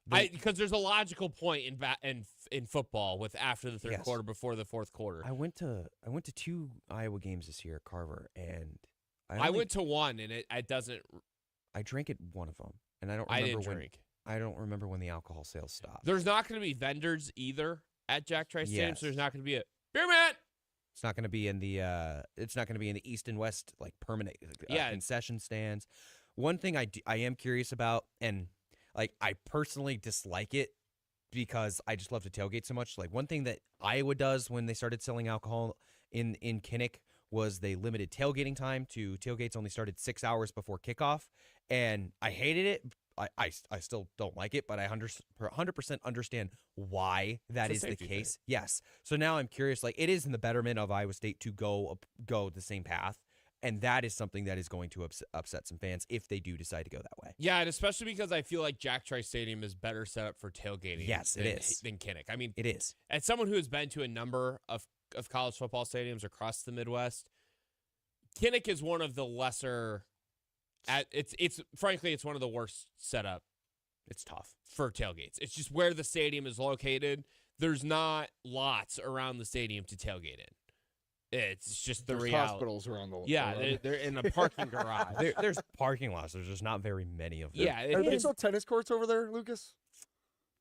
Because there's a logical point in football with after the third Yes. quarter, before the fourth quarter. I went to 2 Iowa games this year at Carver, and I went to one, and it doesn't. I drank at one of them, and I don't I remember didn't drink. I don't remember when the alcohol sales stopped. There's not going to be vendors either at Jack Trice Stadium, Yes. so there's not going to be a beer man. It's not going to be in the East and West like permanent concession stands. One thing I am curious about, and like I personally dislike it because I just love to tailgate so much. Like one thing that Iowa does when they started selling alcohol in Kinnick was they limited tailgating time to tailgates only started 6 hours before kickoff, and I hated it. I still don't like it, but I 100% understand why that It's a is the safety case. thing. Yes. So now I'm curious. Like it is in the betterment of Iowa State to go the same path, and that is something that is going to upset some fans if they do decide to go that way. Yeah, and especially because I feel like Jack Trice Stadium is better set up for tailgating. Yes, it is. Than Kinnick. I mean, It is. as someone who has been to a number of college football stadiums across the Midwest, Kinnick is one of the lesser. It's frankly, it's one of the worst set up. It's tough for tailgates. It's just where the stadium is located. There's not lots around the stadium to tailgate in. It's just the There's reality. hospitals around the they're in a parking garage. There's parking lots. There's just not very many of them. Yeah, Are there still tennis courts over there, Lucas?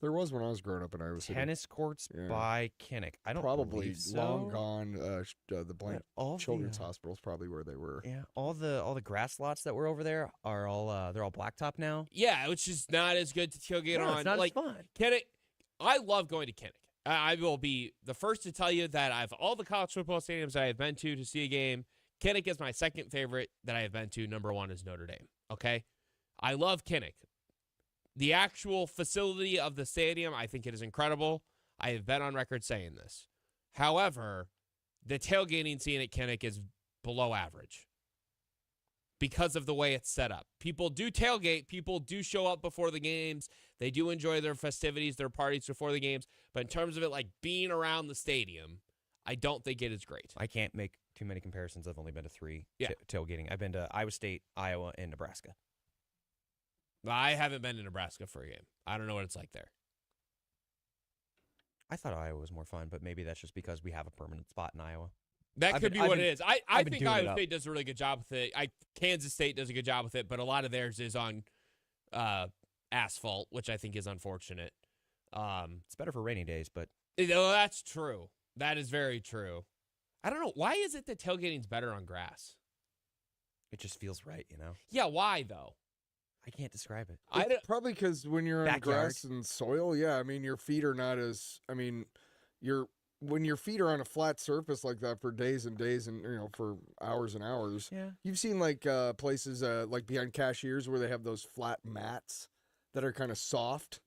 There was when I was growing up in Iowa City. Tennis courts by Kinnick. I don't probably believe so. long gone. The blank all children's the, hospital's probably where they were. Yeah, all the grass lots that were over there are all they're all blacktop now. Yeah, which is not as good to tailgate No, on. it's not as like fun. Kinnick, I love going to Kinnick. I will be the first to tell you that I've all the college football stadiums I have been to see a game. Kinnick is my second favorite that I have been to. Number one is Notre Dame. Okay, I love Kinnick. The actual facility of the stadium, I think it is incredible. I have been on record saying this. However, the tailgating scene at Kinnick is below average because of the way it's set up. People do tailgate. People do show up before the games. They do enjoy their festivities, their parties before the games. But in terms of it like being around the stadium, I don't think it is great. I can't make too many comparisons. I've only been to 3 Yeah. tailgating. I've been to Iowa State, Iowa, and Nebraska. I haven't been to Nebraska for a game. I don't know what it's like there. I thought Iowa was more fun, but maybe that's just because we have a permanent spot in Iowa. That I've could been- be what I've it been- is. I I've been think doing it Iowa up. State does a really good job with it. Kansas State does a good job with it, but a lot of theirs is on asphalt, which I think is unfortunate. It's better for rainy days, but That's true. That is very true. I don't know. Why is it that tailgating's better on grass? it just feels right, you know? Yeah, why though? I can't describe it. Probably because when you're on Backyard. grass and soil, yeah, I mean your feet are not as. I mean, when your feet are on a flat surface like that for days and days and for hours and hours. Yeah. You've seen like places like behind cashiers where they have those flat mats that are kind of soft.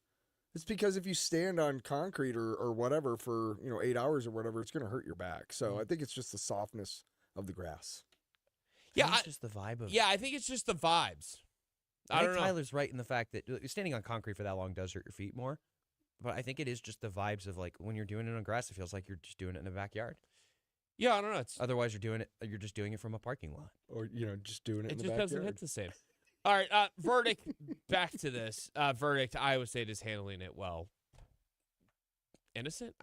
It's because if you stand on concrete or whatever for 8 hours or whatever, it's going to hurt your back. So I think it's just the softness of the grass. Yeah, it's just the vibe of. Yeah, I think it's just the vibes. I don't know. Tyler's right in the fact that standing on concrete for that long does hurt your feet more. But I think it is just the vibes of like when you're doing it on grass, it feels like you're just doing it in a backyard. Yeah, I don't know. Otherwise, you're just doing it from a parking lot, or just doing it. It in the just backyard. doesn't hit the same. All right, verdict. Back to this verdict. Iowa State is handling it well. Innocent?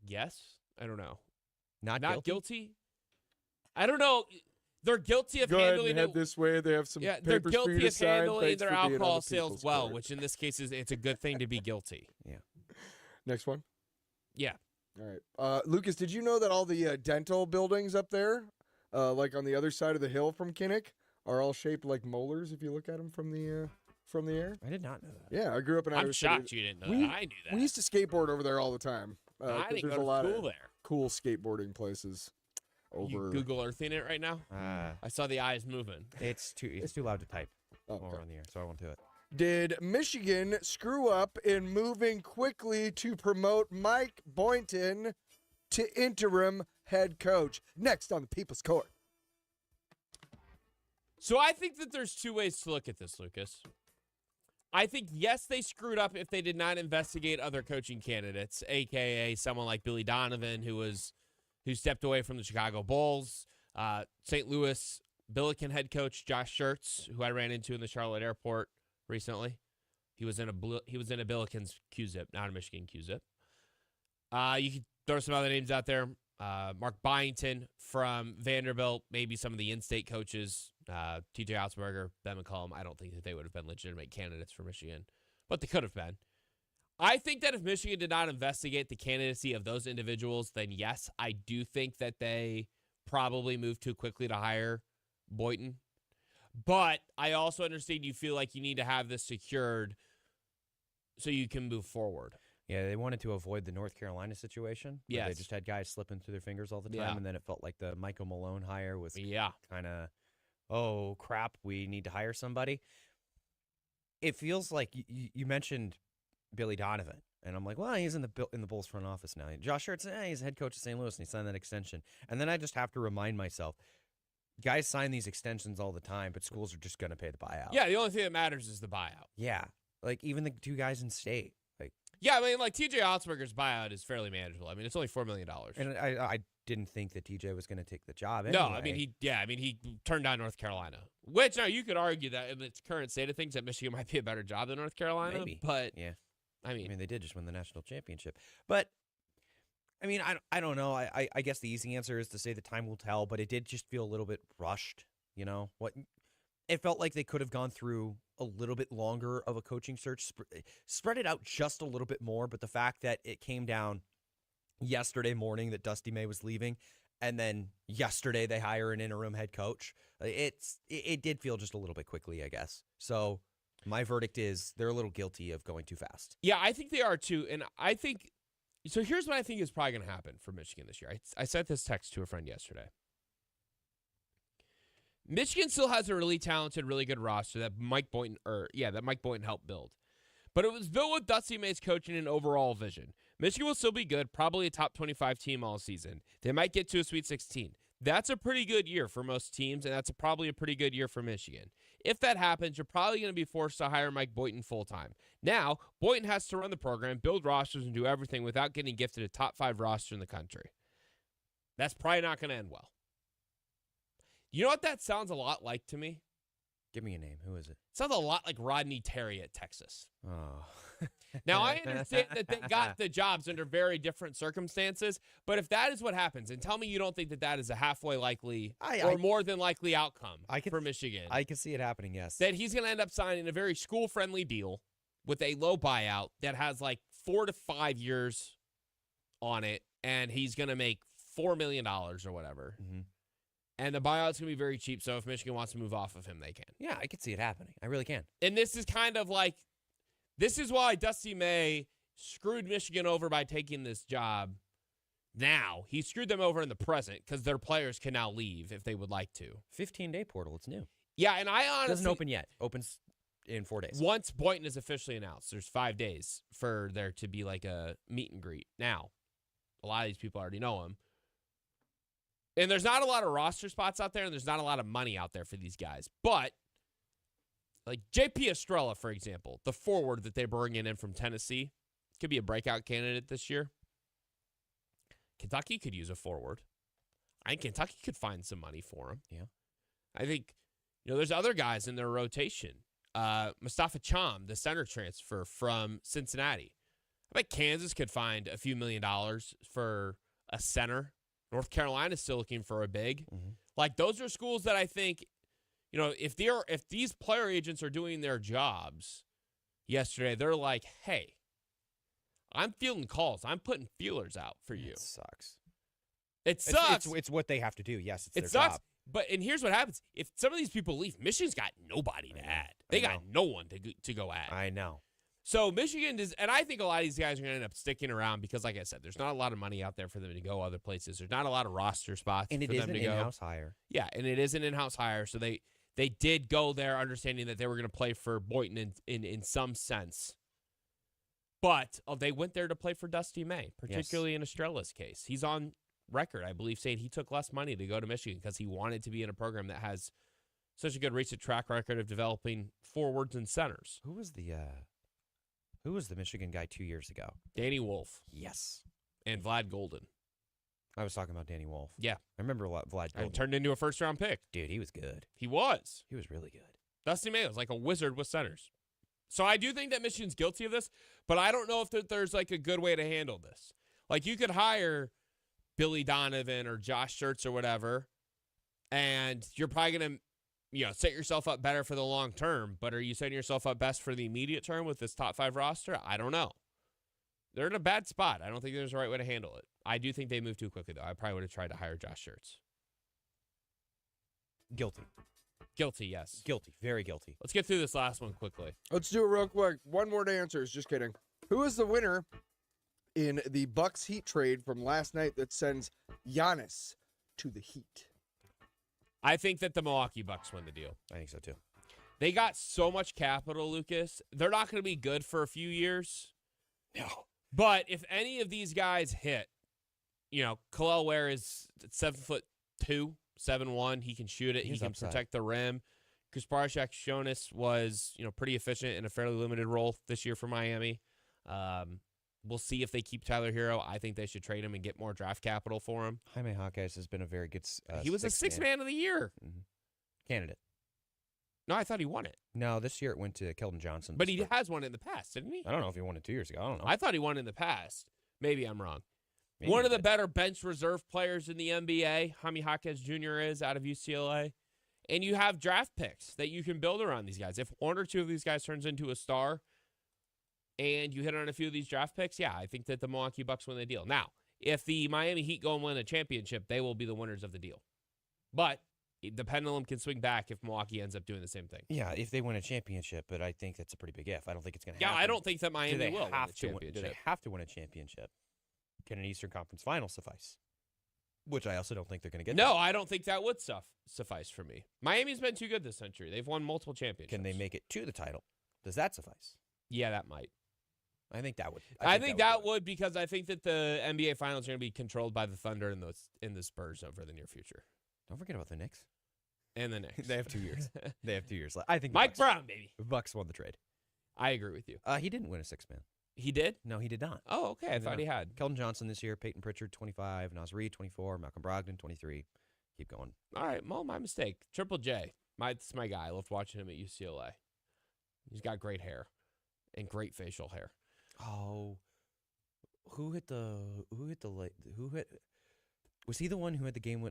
Yes. I don't know. Not guilty. I don't know. They're guilty of Go ahead handling and head it. this way. They have some Yeah, they're papers for you guilty to of sign. handling Thanks their for being on the alcohol sales People's well, Court. which in this case it's a good thing to be guilty. Yeah. Next one. Yeah. All right. Lucas, did you know that all the dental buildings up there, like on the other side of the hill from Kinnick, are all shaped like molars if you look at them from the air? I did not know that. Yeah, I grew up in Iowa I'm City. shocked you didn't know that. I knew that. We used to skateboard over there all the time. I 'cause didn't there's go a to lot school of there. cool skateboarding places over. You Google Earthing it right now? I saw the eyes moving. It's too loud to type Oh, while we're on the air, so I won't do it. Did Michigan screw up in moving quickly to promote Mike Boynton to interim head coach? Next on the People's Court. So I think that there's two ways to look at this, Lucas. I think, yes, they screwed up if they did not investigate other coaching candidates, a.k.a. someone like Billy Donovan, who stepped away from the Chicago Bulls, St. Louis Billiken head coach Josh Schertz, who I ran into in the Charlotte airport recently. He was in a Billiken's Q-Zip, not a Michigan Q-Zip. You could throw some other names out there. Mark Byington from Vanderbilt, maybe some of the in-state coaches, TJ Outsberger, Ben McCollum. I don't think that they would have been legitimate candidates for Michigan, but they could have been. I think that if Michigan did not investigate the candidacy of those individuals, then yes, I do think that they probably moved too quickly to hire Boynton. But I also understand you feel like you need to have this secured so you can move forward. Yeah, they wanted to avoid the North Carolina situation. Yes. They just had guys slipping through their fingers all the time, Yeah. and then it felt like the Michael Malone hire was Yeah. kind of, oh, crap, we need to hire somebody. It feels like you mentioned Billy Donovan, and I'm like, well, he's in the Bulls front office now. Josh Schertz, he's head coach of St. Louis, and he signed that extension. And then I just have to remind myself, guys sign these extensions all the time, but schools are just going to pay the buyout. Yeah, the only thing that matters is the buyout. Yeah, like even the two guys in state. Yeah, I mean, like TJ Outsberger's buyout is fairly manageable. I mean, it's only $4 million. And I didn't think that TJ was going to take the job. No, anyway. I mean, he turned down North Carolina. Which, now, you could argue that in its current state of things, that Michigan might be a better job than North Carolina. Maybe. But, yeah. I mean, they did just win the national championship. But, I mean, I don't know. I guess the easy answer is to say the time will tell, but it did just feel a little bit rushed, you know? It felt like they could have gone through a little bit longer of a coaching search, spread it out just a little bit more, but the fact that it came down yesterday morning that Dusty May was leaving, and then yesterday they hire an interim head coach, it did feel just a little bit quickly, I guess. So my verdict is they're a little guilty of going too fast. yeah, I think they are too. And I think, so here's what I think is probably going to happen for Michigan this year. I sent this text to a friend yesterday. Michigan still has a really talented, really good roster that Mike Boynton helped build. But it was built with Dusty May's coaching and overall vision. Michigan will still be good, probably a top 25 team all season. They might get to a Sweet 16. That's a pretty good year for most teams, and that's probably a pretty good year for Michigan. If that happens, you're probably going to be forced to hire Mike Boynton full-time. Now, Boynton has to run the program, build rosters, and do everything without getting gifted a top 5 roster in the country. That's probably not going to end well. You know what that sounds a lot like to me? Give me a name. Who is it? Sounds a lot like Rodney Terry at Texas. Oh. Now, I understand that they got the jobs under very different circumstances, but if that is what happens, and tell me you don't think that that is a halfway likely or more than likely outcome for Michigan. I can see it happening, yes. That he's going to end up signing a very school-friendly deal with a low buyout that has like 4 to 5 years on it, and he's going to make $4 million or whatever. Mm-hmm. And the buyout's going to be very cheap, so if Michigan wants to move off of him, they can. Yeah, I can see it happening. I really can. And this is kind of like, this is why Dusty May screwed Michigan over by taking this job now. He screwed them over in the present because their players can now leave if they would like to. 15-day portal, it's new. Yeah, and I honestly... Doesn't open yet. Opens in 4 days. Once Boynton is officially announced, there's 5 days for there to be like a meet and greet. Now, a lot of these people already know him. And there's not a lot of roster spots out there, and there's not a lot of money out there for these guys. But, like J.P. Estrella, for example, the forward that they're bringing in from Tennessee, could be a breakout candidate this year. Kentucky could use a forward. I think Kentucky could find some money for him. Yeah. I think, there's other guys in their rotation. Mustafa Cham, the center transfer from Cincinnati. I bet Kansas could find a few $1 million for a center. North Carolina's still looking for a big. Mm-hmm. Like, those are schools that I think, if these player agents are doing their jobs yesterday, they're like, hey, I'm fielding calls. I'm putting feelers out for you. It sucks. It sucks. It's what they have to do. Yes, it's it their sucks. job. And here's what happens. If some of these people leave, Michigan's got nobody to add. They got no one to go add. I know. So Michigan does, and I think a lot of these guys are going to end up sticking around because, like I said, there's not a lot of money out there for them to go other places. There's not a lot of roster spots And it for is them an to go. in-house hire. Yeah, and it is an in-house hire. So they did go there understanding that they were going to play for Boynton in some sense. But they went there to play for Dusty May, particularly in Estrella's case. He's on record, I believe, saying he took less money to go to Michigan because he wanted to be in a program that has such a good recent track record of developing forwards and centers. Who was the Michigan guy 2 years ago? Danny Wolf. Yes. And Vlad Golden. I was talking about Danny Wolf. Yeah. I remember Vlad Golden. And turned into a first-round pick. Dude, he was good. He was. He was really good. Dusty May was like a wizard with centers. So I do think that Michigan's guilty of this, but I don't know if there's like a good way to handle this. Like you could hire Billy Donovan or Josh Schertz or whatever, and you're probably going to, set yourself up better for the long term. But are you setting yourself up best for the immediate term with this top 5 roster? I don't know. They're in a bad spot. I don't think there's a right way to handle it. I do think they moved too quickly, though. I probably would have tried to hire Josh Schertz. Guilty. Guilty, yes. Guilty. Very guilty. Let's get through this last one quickly. Let's do it real quick. One more to answers. Just kidding. Who is the winner in the Bucks Heat trade from last night that sends Giannis to the Heat? I think that the Milwaukee Bucks win the deal. I think so, too. They got so much capital, Lucas. They're not going to be good for a few years. No. But if any of these guys hit, Khalil Ware is 7'2", 7'1". He can shoot it. He can protect the rim. Kasparchak Jonas was, pretty efficient in a fairly limited role this year for Miami. We'll see if they keep Tyler Hero. I think they should trade him and get more draft capital for him. Jaime Jaquez has been a very good he was a sixth man of the year. Mm-hmm. Candidate. No, I thought he won it. No, this year it went to Keldon Johnson. But he has won it in the past, didn't he? I don't know if he won it 2 years ago. I don't know. I thought he won in the past. Maybe I'm wrong. Maybe One of the better bench reserve players in the NBA, Jaime Jaquez Jr. is out of UCLA. And you have draft picks that you can build around these guys. If one or two of these guys turns into a star and you hit on a few of these draft picks, yeah, I think that the Milwaukee Bucks win the deal. Now, if the Miami Heat go and win a championship, they will be the winners of the deal. But the pendulum can swing back if Milwaukee ends up doing the same thing. Yeah, if they win a championship, but I think that's a pretty big if. I don't think it's going to happen. Yeah, I don't think that Miami will win a championship. Do they have to win a championship? Can an Eastern Conference final suffice? Which I also don't think they're going to get. No, I don't think that would suffice for me. Miami's been too good this century. They've won multiple championships. Can they make it to the title? Does that suffice? Yeah, that might. I think that would. I think that would because I think that the NBA Finals are going to be controlled by the Thunder and the Spurs over the near future. Don't forget about the Knicks. And the Knicks. They have 2 years. They have 2 years left. I think Mike Brown, baby. The Bucks won the trade. I agree with you. He didn't win a six-man. He did? No, he did not. Oh, okay. I thought he had. Keldon Johnson this year, Peyton Pritchard, 25, Naz Reid, 24, Malcolm Brogdon, 23. Keep going. All right. Well, my mistake. Triple J. That's my guy. I loved watching him at UCLA. He's got great hair and great facial hair. Oh. Was he the one who had the game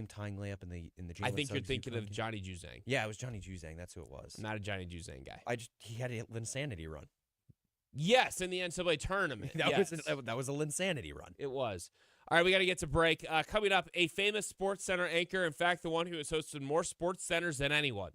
tying layup in the I think you're thinking of Johnny Juzang. Yeah, it was Johnny Juzang. That's who it was. I'm not a Johnny Juzang guy. He had a Linsanity run. Yes, in the NCAA tournament. That was a Linsanity run. It was. All right, we got to get to break. Coming up, a famous Sports Center anchor. In fact, the one who has hosted more Sports Centers than anyone.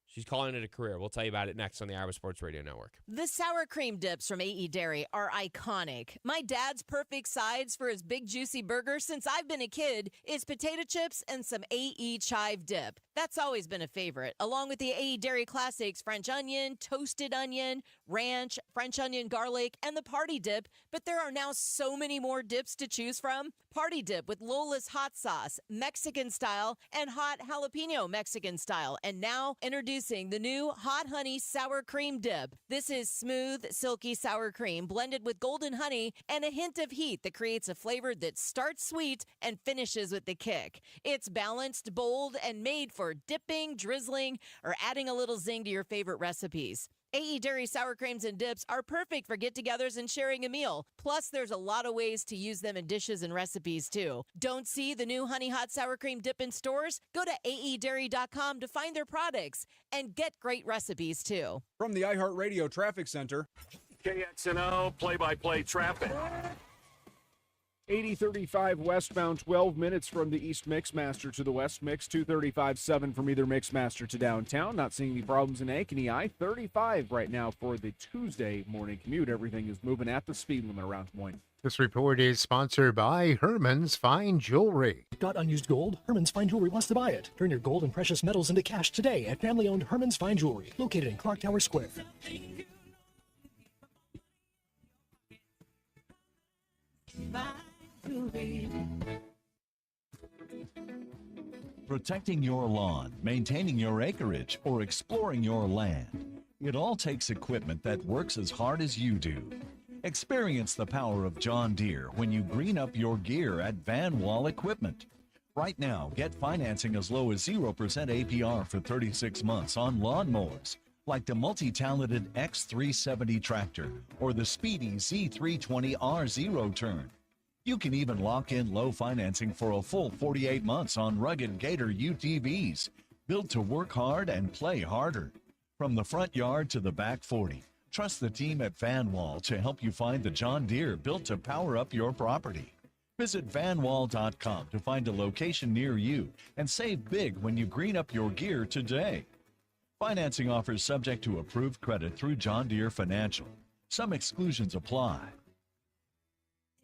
She's calling it a career. We'll tell you about it next on the Iowa Sports Radio Network. The sour cream dips from AE Dairy are iconic. My dad's perfect sides for his big juicy burger since I've been a kid is potato chips and some AE chive dip. That's always been a favorite, along with the AE Dairy Classics French onion, toasted onion, ranch, French onion garlic, and the party dip. But there are now so many more dips to choose from. Party dip with Lola's hot sauce, Mexican style, and hot jalapeno Mexican style. And now introducing the new hot honey sour cream dip. This is smooth, silky sour cream blended with golden honey and a hint of heat that creates a flavor that starts sweet and finishes with the kick. It's balanced, bold, and made for dipping, drizzling, or adding a little zing to your favorite recipes. AE Dairy sour creams and dips are perfect for get-togethers and sharing a meal. Plus, there's a lot of ways to use them in dishes and recipes, too. Don't see the new Honey Hot Sour Cream dip in stores? Go to aedairy.com to find their products and get great recipes, too. From the iHeartRadio Traffic Center. KXNO play-by-play traffic. 8035 westbound, 12 minutes from the East Mixmaster to the West Mix, 235-7 from either Mixmaster to downtown. Not seeing any problems in Ankeny. I-35 right now for the Tuesday morning commute. Everything is moving at the speed limit around Des Moines. This report is sponsored by Herman's Fine Jewelry. Got unused gold? Herman's Fine Jewelry wants to buy it. Turn your gold and precious metals into cash today at family-owned Herman's Fine Jewelry, located in Clark Tower Square. Protecting your lawn, maintaining your acreage, or exploring your land. It all takes equipment that works as hard as you do. Experience the power of John Deere when you green up your gear at Van Wall Equipment. Right now, get financing as low as 0% APR for 36 months on lawnmowers, like the multi-talented X370 tractor or the speedy Z320R Zero Turn. You can even lock in low financing for a full 48 months on rugged Gator UTVs, built to work hard and play harder. From the front yard to the back 40, trust the team at Van Wall to help you find the John Deere built to power up your property. Visit vanwall.com to find a location near you and save big when you green up your gear today. Financing offers subject to approved credit through John Deere Financial. Some exclusions apply.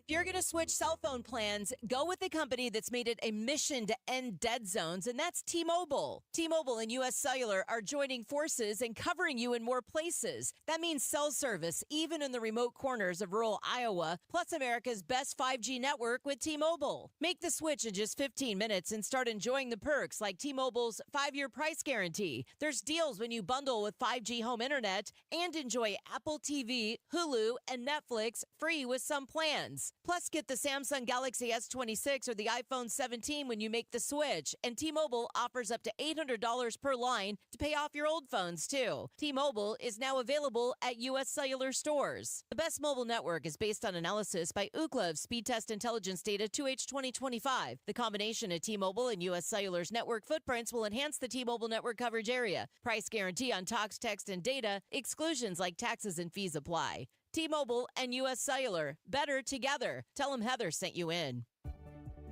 If you're going to switch cell phone plans, go with a company that's made it a mission to end dead zones, and that's T-Mobile. T-Mobile and U.S. Cellular are joining forces and covering you in more places. That means cell service, even in the remote corners of rural Iowa, plus America's best 5G network with T-Mobile. Make the switch in just 15 minutes and start enjoying the perks like T-Mobile's 5-year price guarantee. There's deals when you bundle with 5G home internet and enjoy Apple TV, Hulu, and Netflix free with some plans. Plus, get the Samsung Galaxy S26 or the iPhone 17 when you make the switch. And T-Mobile offers up to $800 per line to pay off your old phones, too. T-Mobile is now available at U.S. Cellular stores. The best mobile network is based on analysis by Ookla of Speed Test Intelligence data 2H 2025. The combination of T-Mobile and U.S. Cellular's network footprints will enhance the T-Mobile network coverage area. Price guarantee on talks, text, and data. Exclusions like taxes and fees apply. T-Mobile and U.S. Cellular. Better together. Tell them Heather sent you in.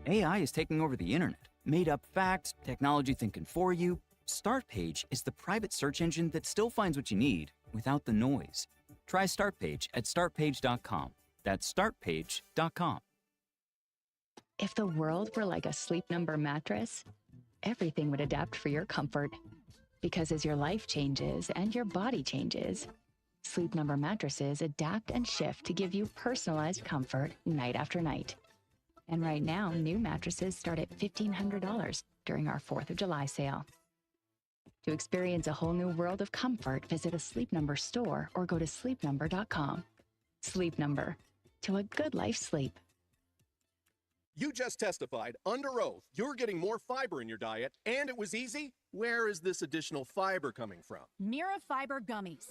AI is taking over the internet. Made up facts, technology thinking for you. Startpage is the private search engine that still finds what you need without the noise. Try Startpage at startpage.com. That's startpage.com. If the world were like a Sleep Number mattress, everything would adapt for your comfort. Because as your life changes and your body changes, Sleep Number mattresses adapt and shift to give you personalized comfort night after night. And right now, new mattresses start at $1,500 during our 4th of July sale. To experience a whole new world of comfort, visit a Sleep Number store or go to sleepnumber.com. Sleep Number. To a good night's sleep. You just testified under oath you're getting more fiber in your diet, and it was easy. Where is this additional fiber coming from? Mira Fiber gummies.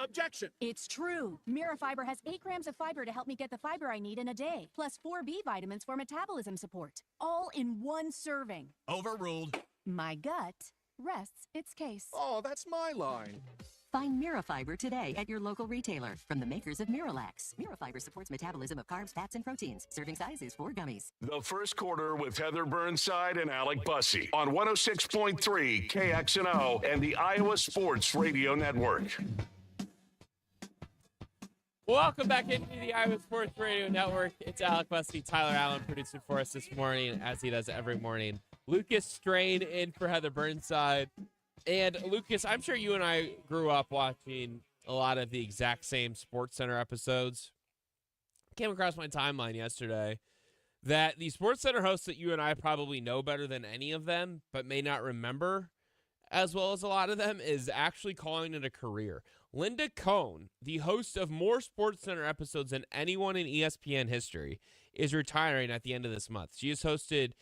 Objection! It's true. Mira Fiber has 8 grams of fiber to help me get the fiber I need in a day, plus 4 B vitamins for metabolism support. All in one serving. Overruled. My gut rests its case. Oh, that's my line. Find Mirafiber today at your local retailer from the makers of Miralax. Mirafiber supports metabolism of carbs, fats, and proteins. Serving size is 4 gummies. The first quarter with Heather Burnside and Alec Bussey on 106.3 KXNO and the Iowa Sports Radio Network. Welcome back into the Iowa Sports Radio Network. It's Alec Bussey, Tyler Allen producing for us this morning, as he does every morning. Lucas Strain in for Heather Burnside. And Lucas, I'm sure you and I grew up watching a lot of the exact same SportsCenter episodes. Came across my timeline yesterday that the SportsCenter hosts that you and I probably know better than any of them, but may not remember as well as a lot of them, is actually calling it a career. Linda Cohn, the host of more SportsCenter episodes than anyone in ESPN history, is retiring at the end of this month. She has hosted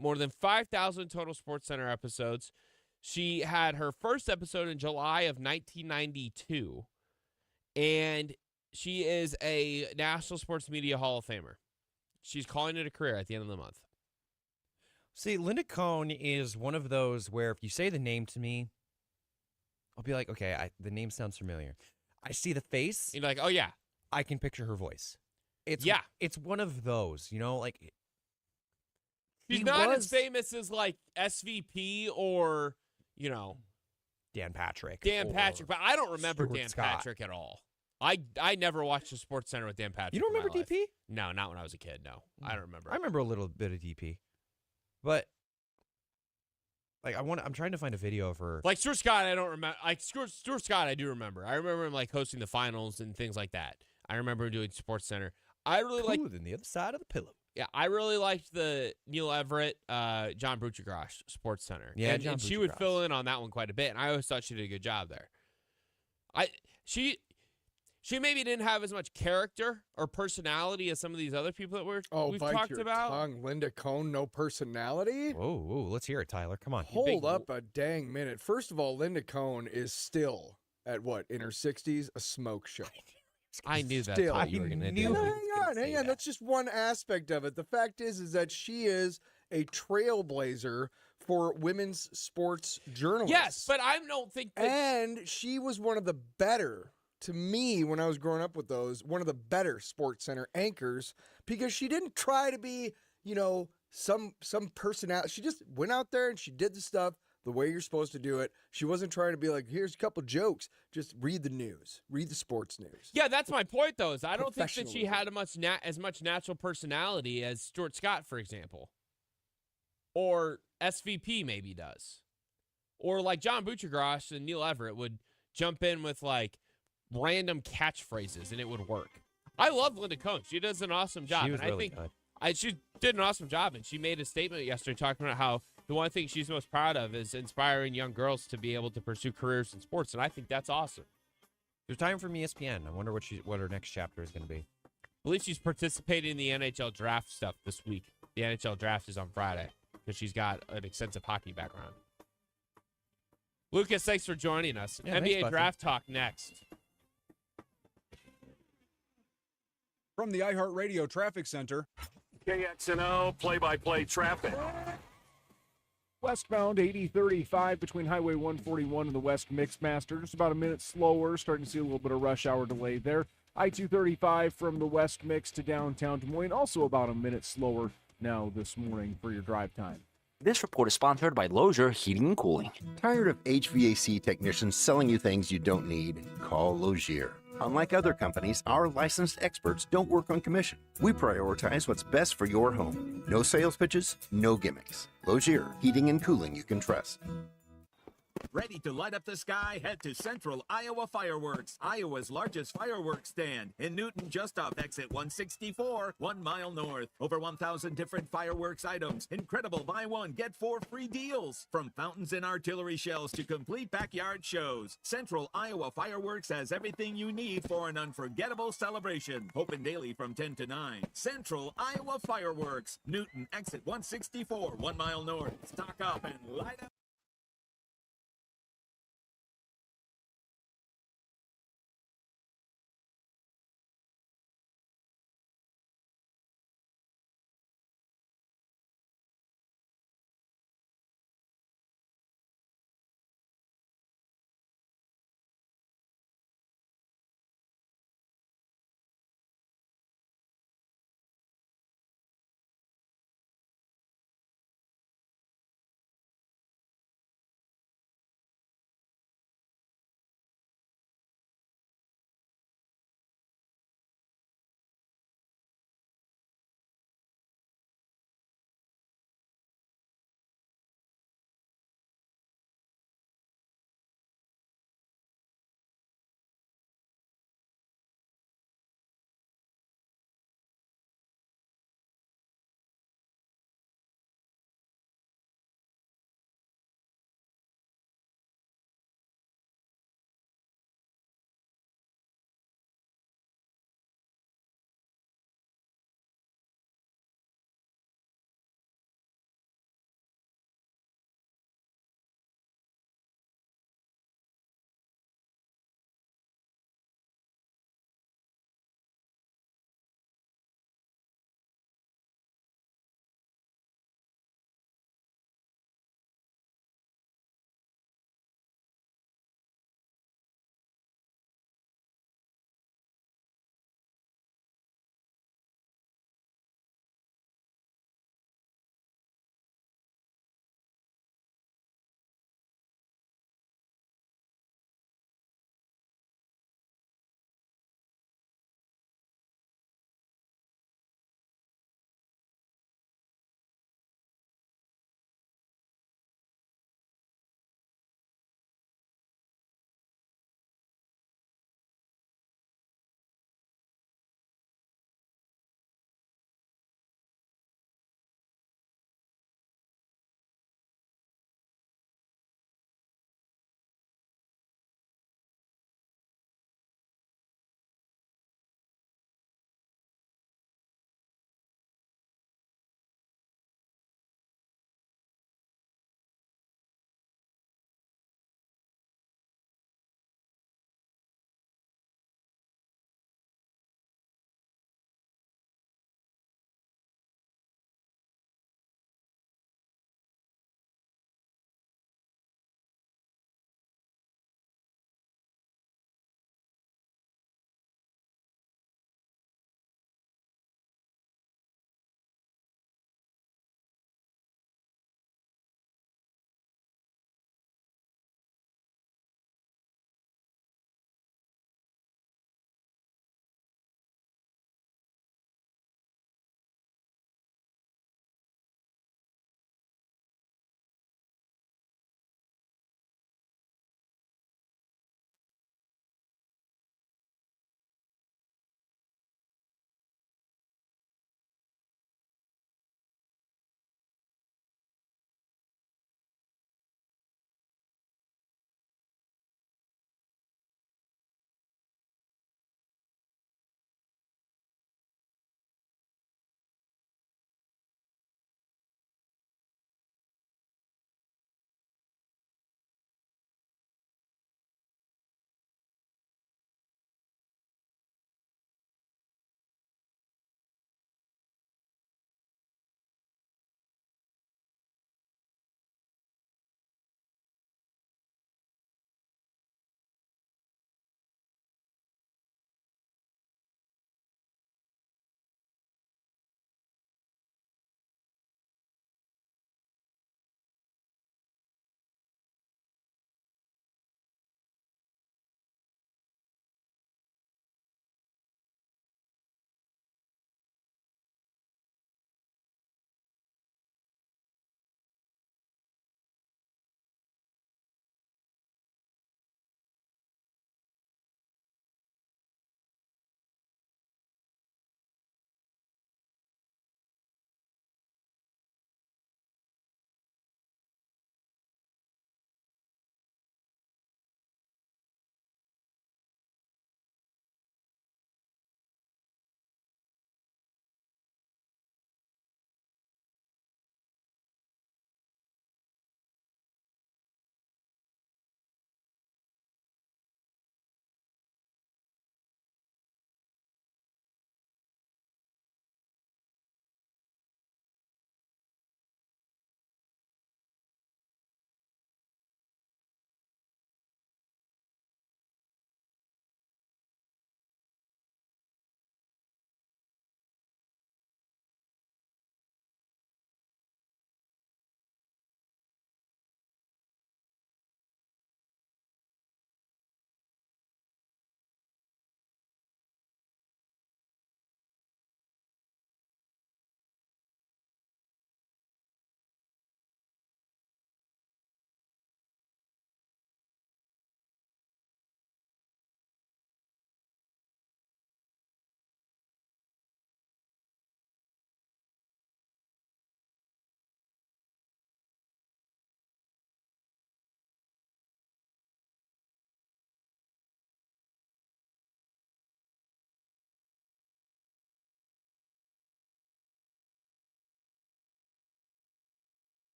more than 5,000 total SportsCenter episodes. She had her first episode in July of 1992, and she is a National Sports Media Hall of Famer. She's calling it a career at the end of the month. See, Linda Cohn is one of those where if you say the name to me, I'll be like, okay, the name sounds familiar. I see the face. You're like, oh, yeah. I can picture her voice. It's one of those, like. She's not as famous as, like, SVP or, Dan Patrick. But I don't remember Stuart Dan Scott. Patrick at all. I never watched a SportsCenter with Dan Patrick. You don't remember DP? No, not when I was a kid, no. I don't remember. I remember a little bit of DP. But I'm trying to find a video of her. Like Stuart Scott, I don't remember. Like Stuart Scott, I do remember. I remember him hosting the finals and things like that. I remember him doing SportsCenter. I really like than the other side of the pillow. Yeah, I really liked the Neil Everett, John Buccigross Sports Center. Yeah, and she would fill in on that one quite a bit, and I always thought she did a good job there. She maybe didn't have as much character or personality as some of these other people that we've bite talked your about. tongue. Linda Cohn, no personality? Whoa, let's hear it, Tyler. Come on. Hold up a dang minute. First of all, Linda Cohn is still at what, in her 60s? A smoke show. I knew that's Still. what you were going to do. Hang on. That's just one aspect of it. The fact is that she is a trailblazer for women's sports journalists. Yes, but I don't think that... And she was one of the better, to me, when I was growing up with those, one of the better Sports Center anchors, because she didn't try to be, some personality. She just went out there and she did the stuff the way you're supposed to do it. She wasn't trying to be like, here's a couple jokes. Just read the news. Read the sports news. Yeah, that's my point, though, is I don't think that she had as much natural personality as Stuart Scott, for example. Or SVP maybe does. Or like John Buccigross and Neil Everett would jump in with like random catchphrases and it would work. I love Linda Cohn. She does an awesome job. She was and really I think she did an awesome job, and she made a statement yesterday talking about how the one thing she's most proud of is inspiring young girls to be able to pursue careers in sports, and I think that's awesome. There's time from ESPN. I wonder what her next chapter is going to be. I believe she's participating in the NHL draft stuff this week. The NHL draft is on Friday because she's got an extensive hockey background. Lucas, thanks for joining us. Yeah, NBA thanks, draft talk next. From the iHeartRadio Traffic Center. KXNO play-by-play traffic. Westbound 8035 between Highway 141 and the West Mixmaster. Just about a minute slower. Starting to see a little bit of rush hour delay there. I-235 from the West Mix to downtown Des Moines. Also about a minute slower now this morning for your drive time. This report is sponsored by Lozier Heating and Cooling. Tired of HVAC technicians selling you things you don't need? Call Lozier. Unlike other companies, our licensed experts don't work on commission. We prioritize what's best for your home. No sales pitches, no gimmicks. Lozier, heating and cooling you can trust. Ready to light up the sky? Head to Central Iowa Fireworks, Iowa's largest fireworks stand. In Newton, just off exit 164, 1 mile north. Over 1,000 different fireworks items. Incredible buy one, get 4 free deals. From fountains and artillery shells to complete backyard shows. Central Iowa Fireworks has everything you need for an unforgettable celebration. Open daily from 10 to 9. Central Iowa Fireworks, Newton, exit 164, 1 mile north. Stock up and light up.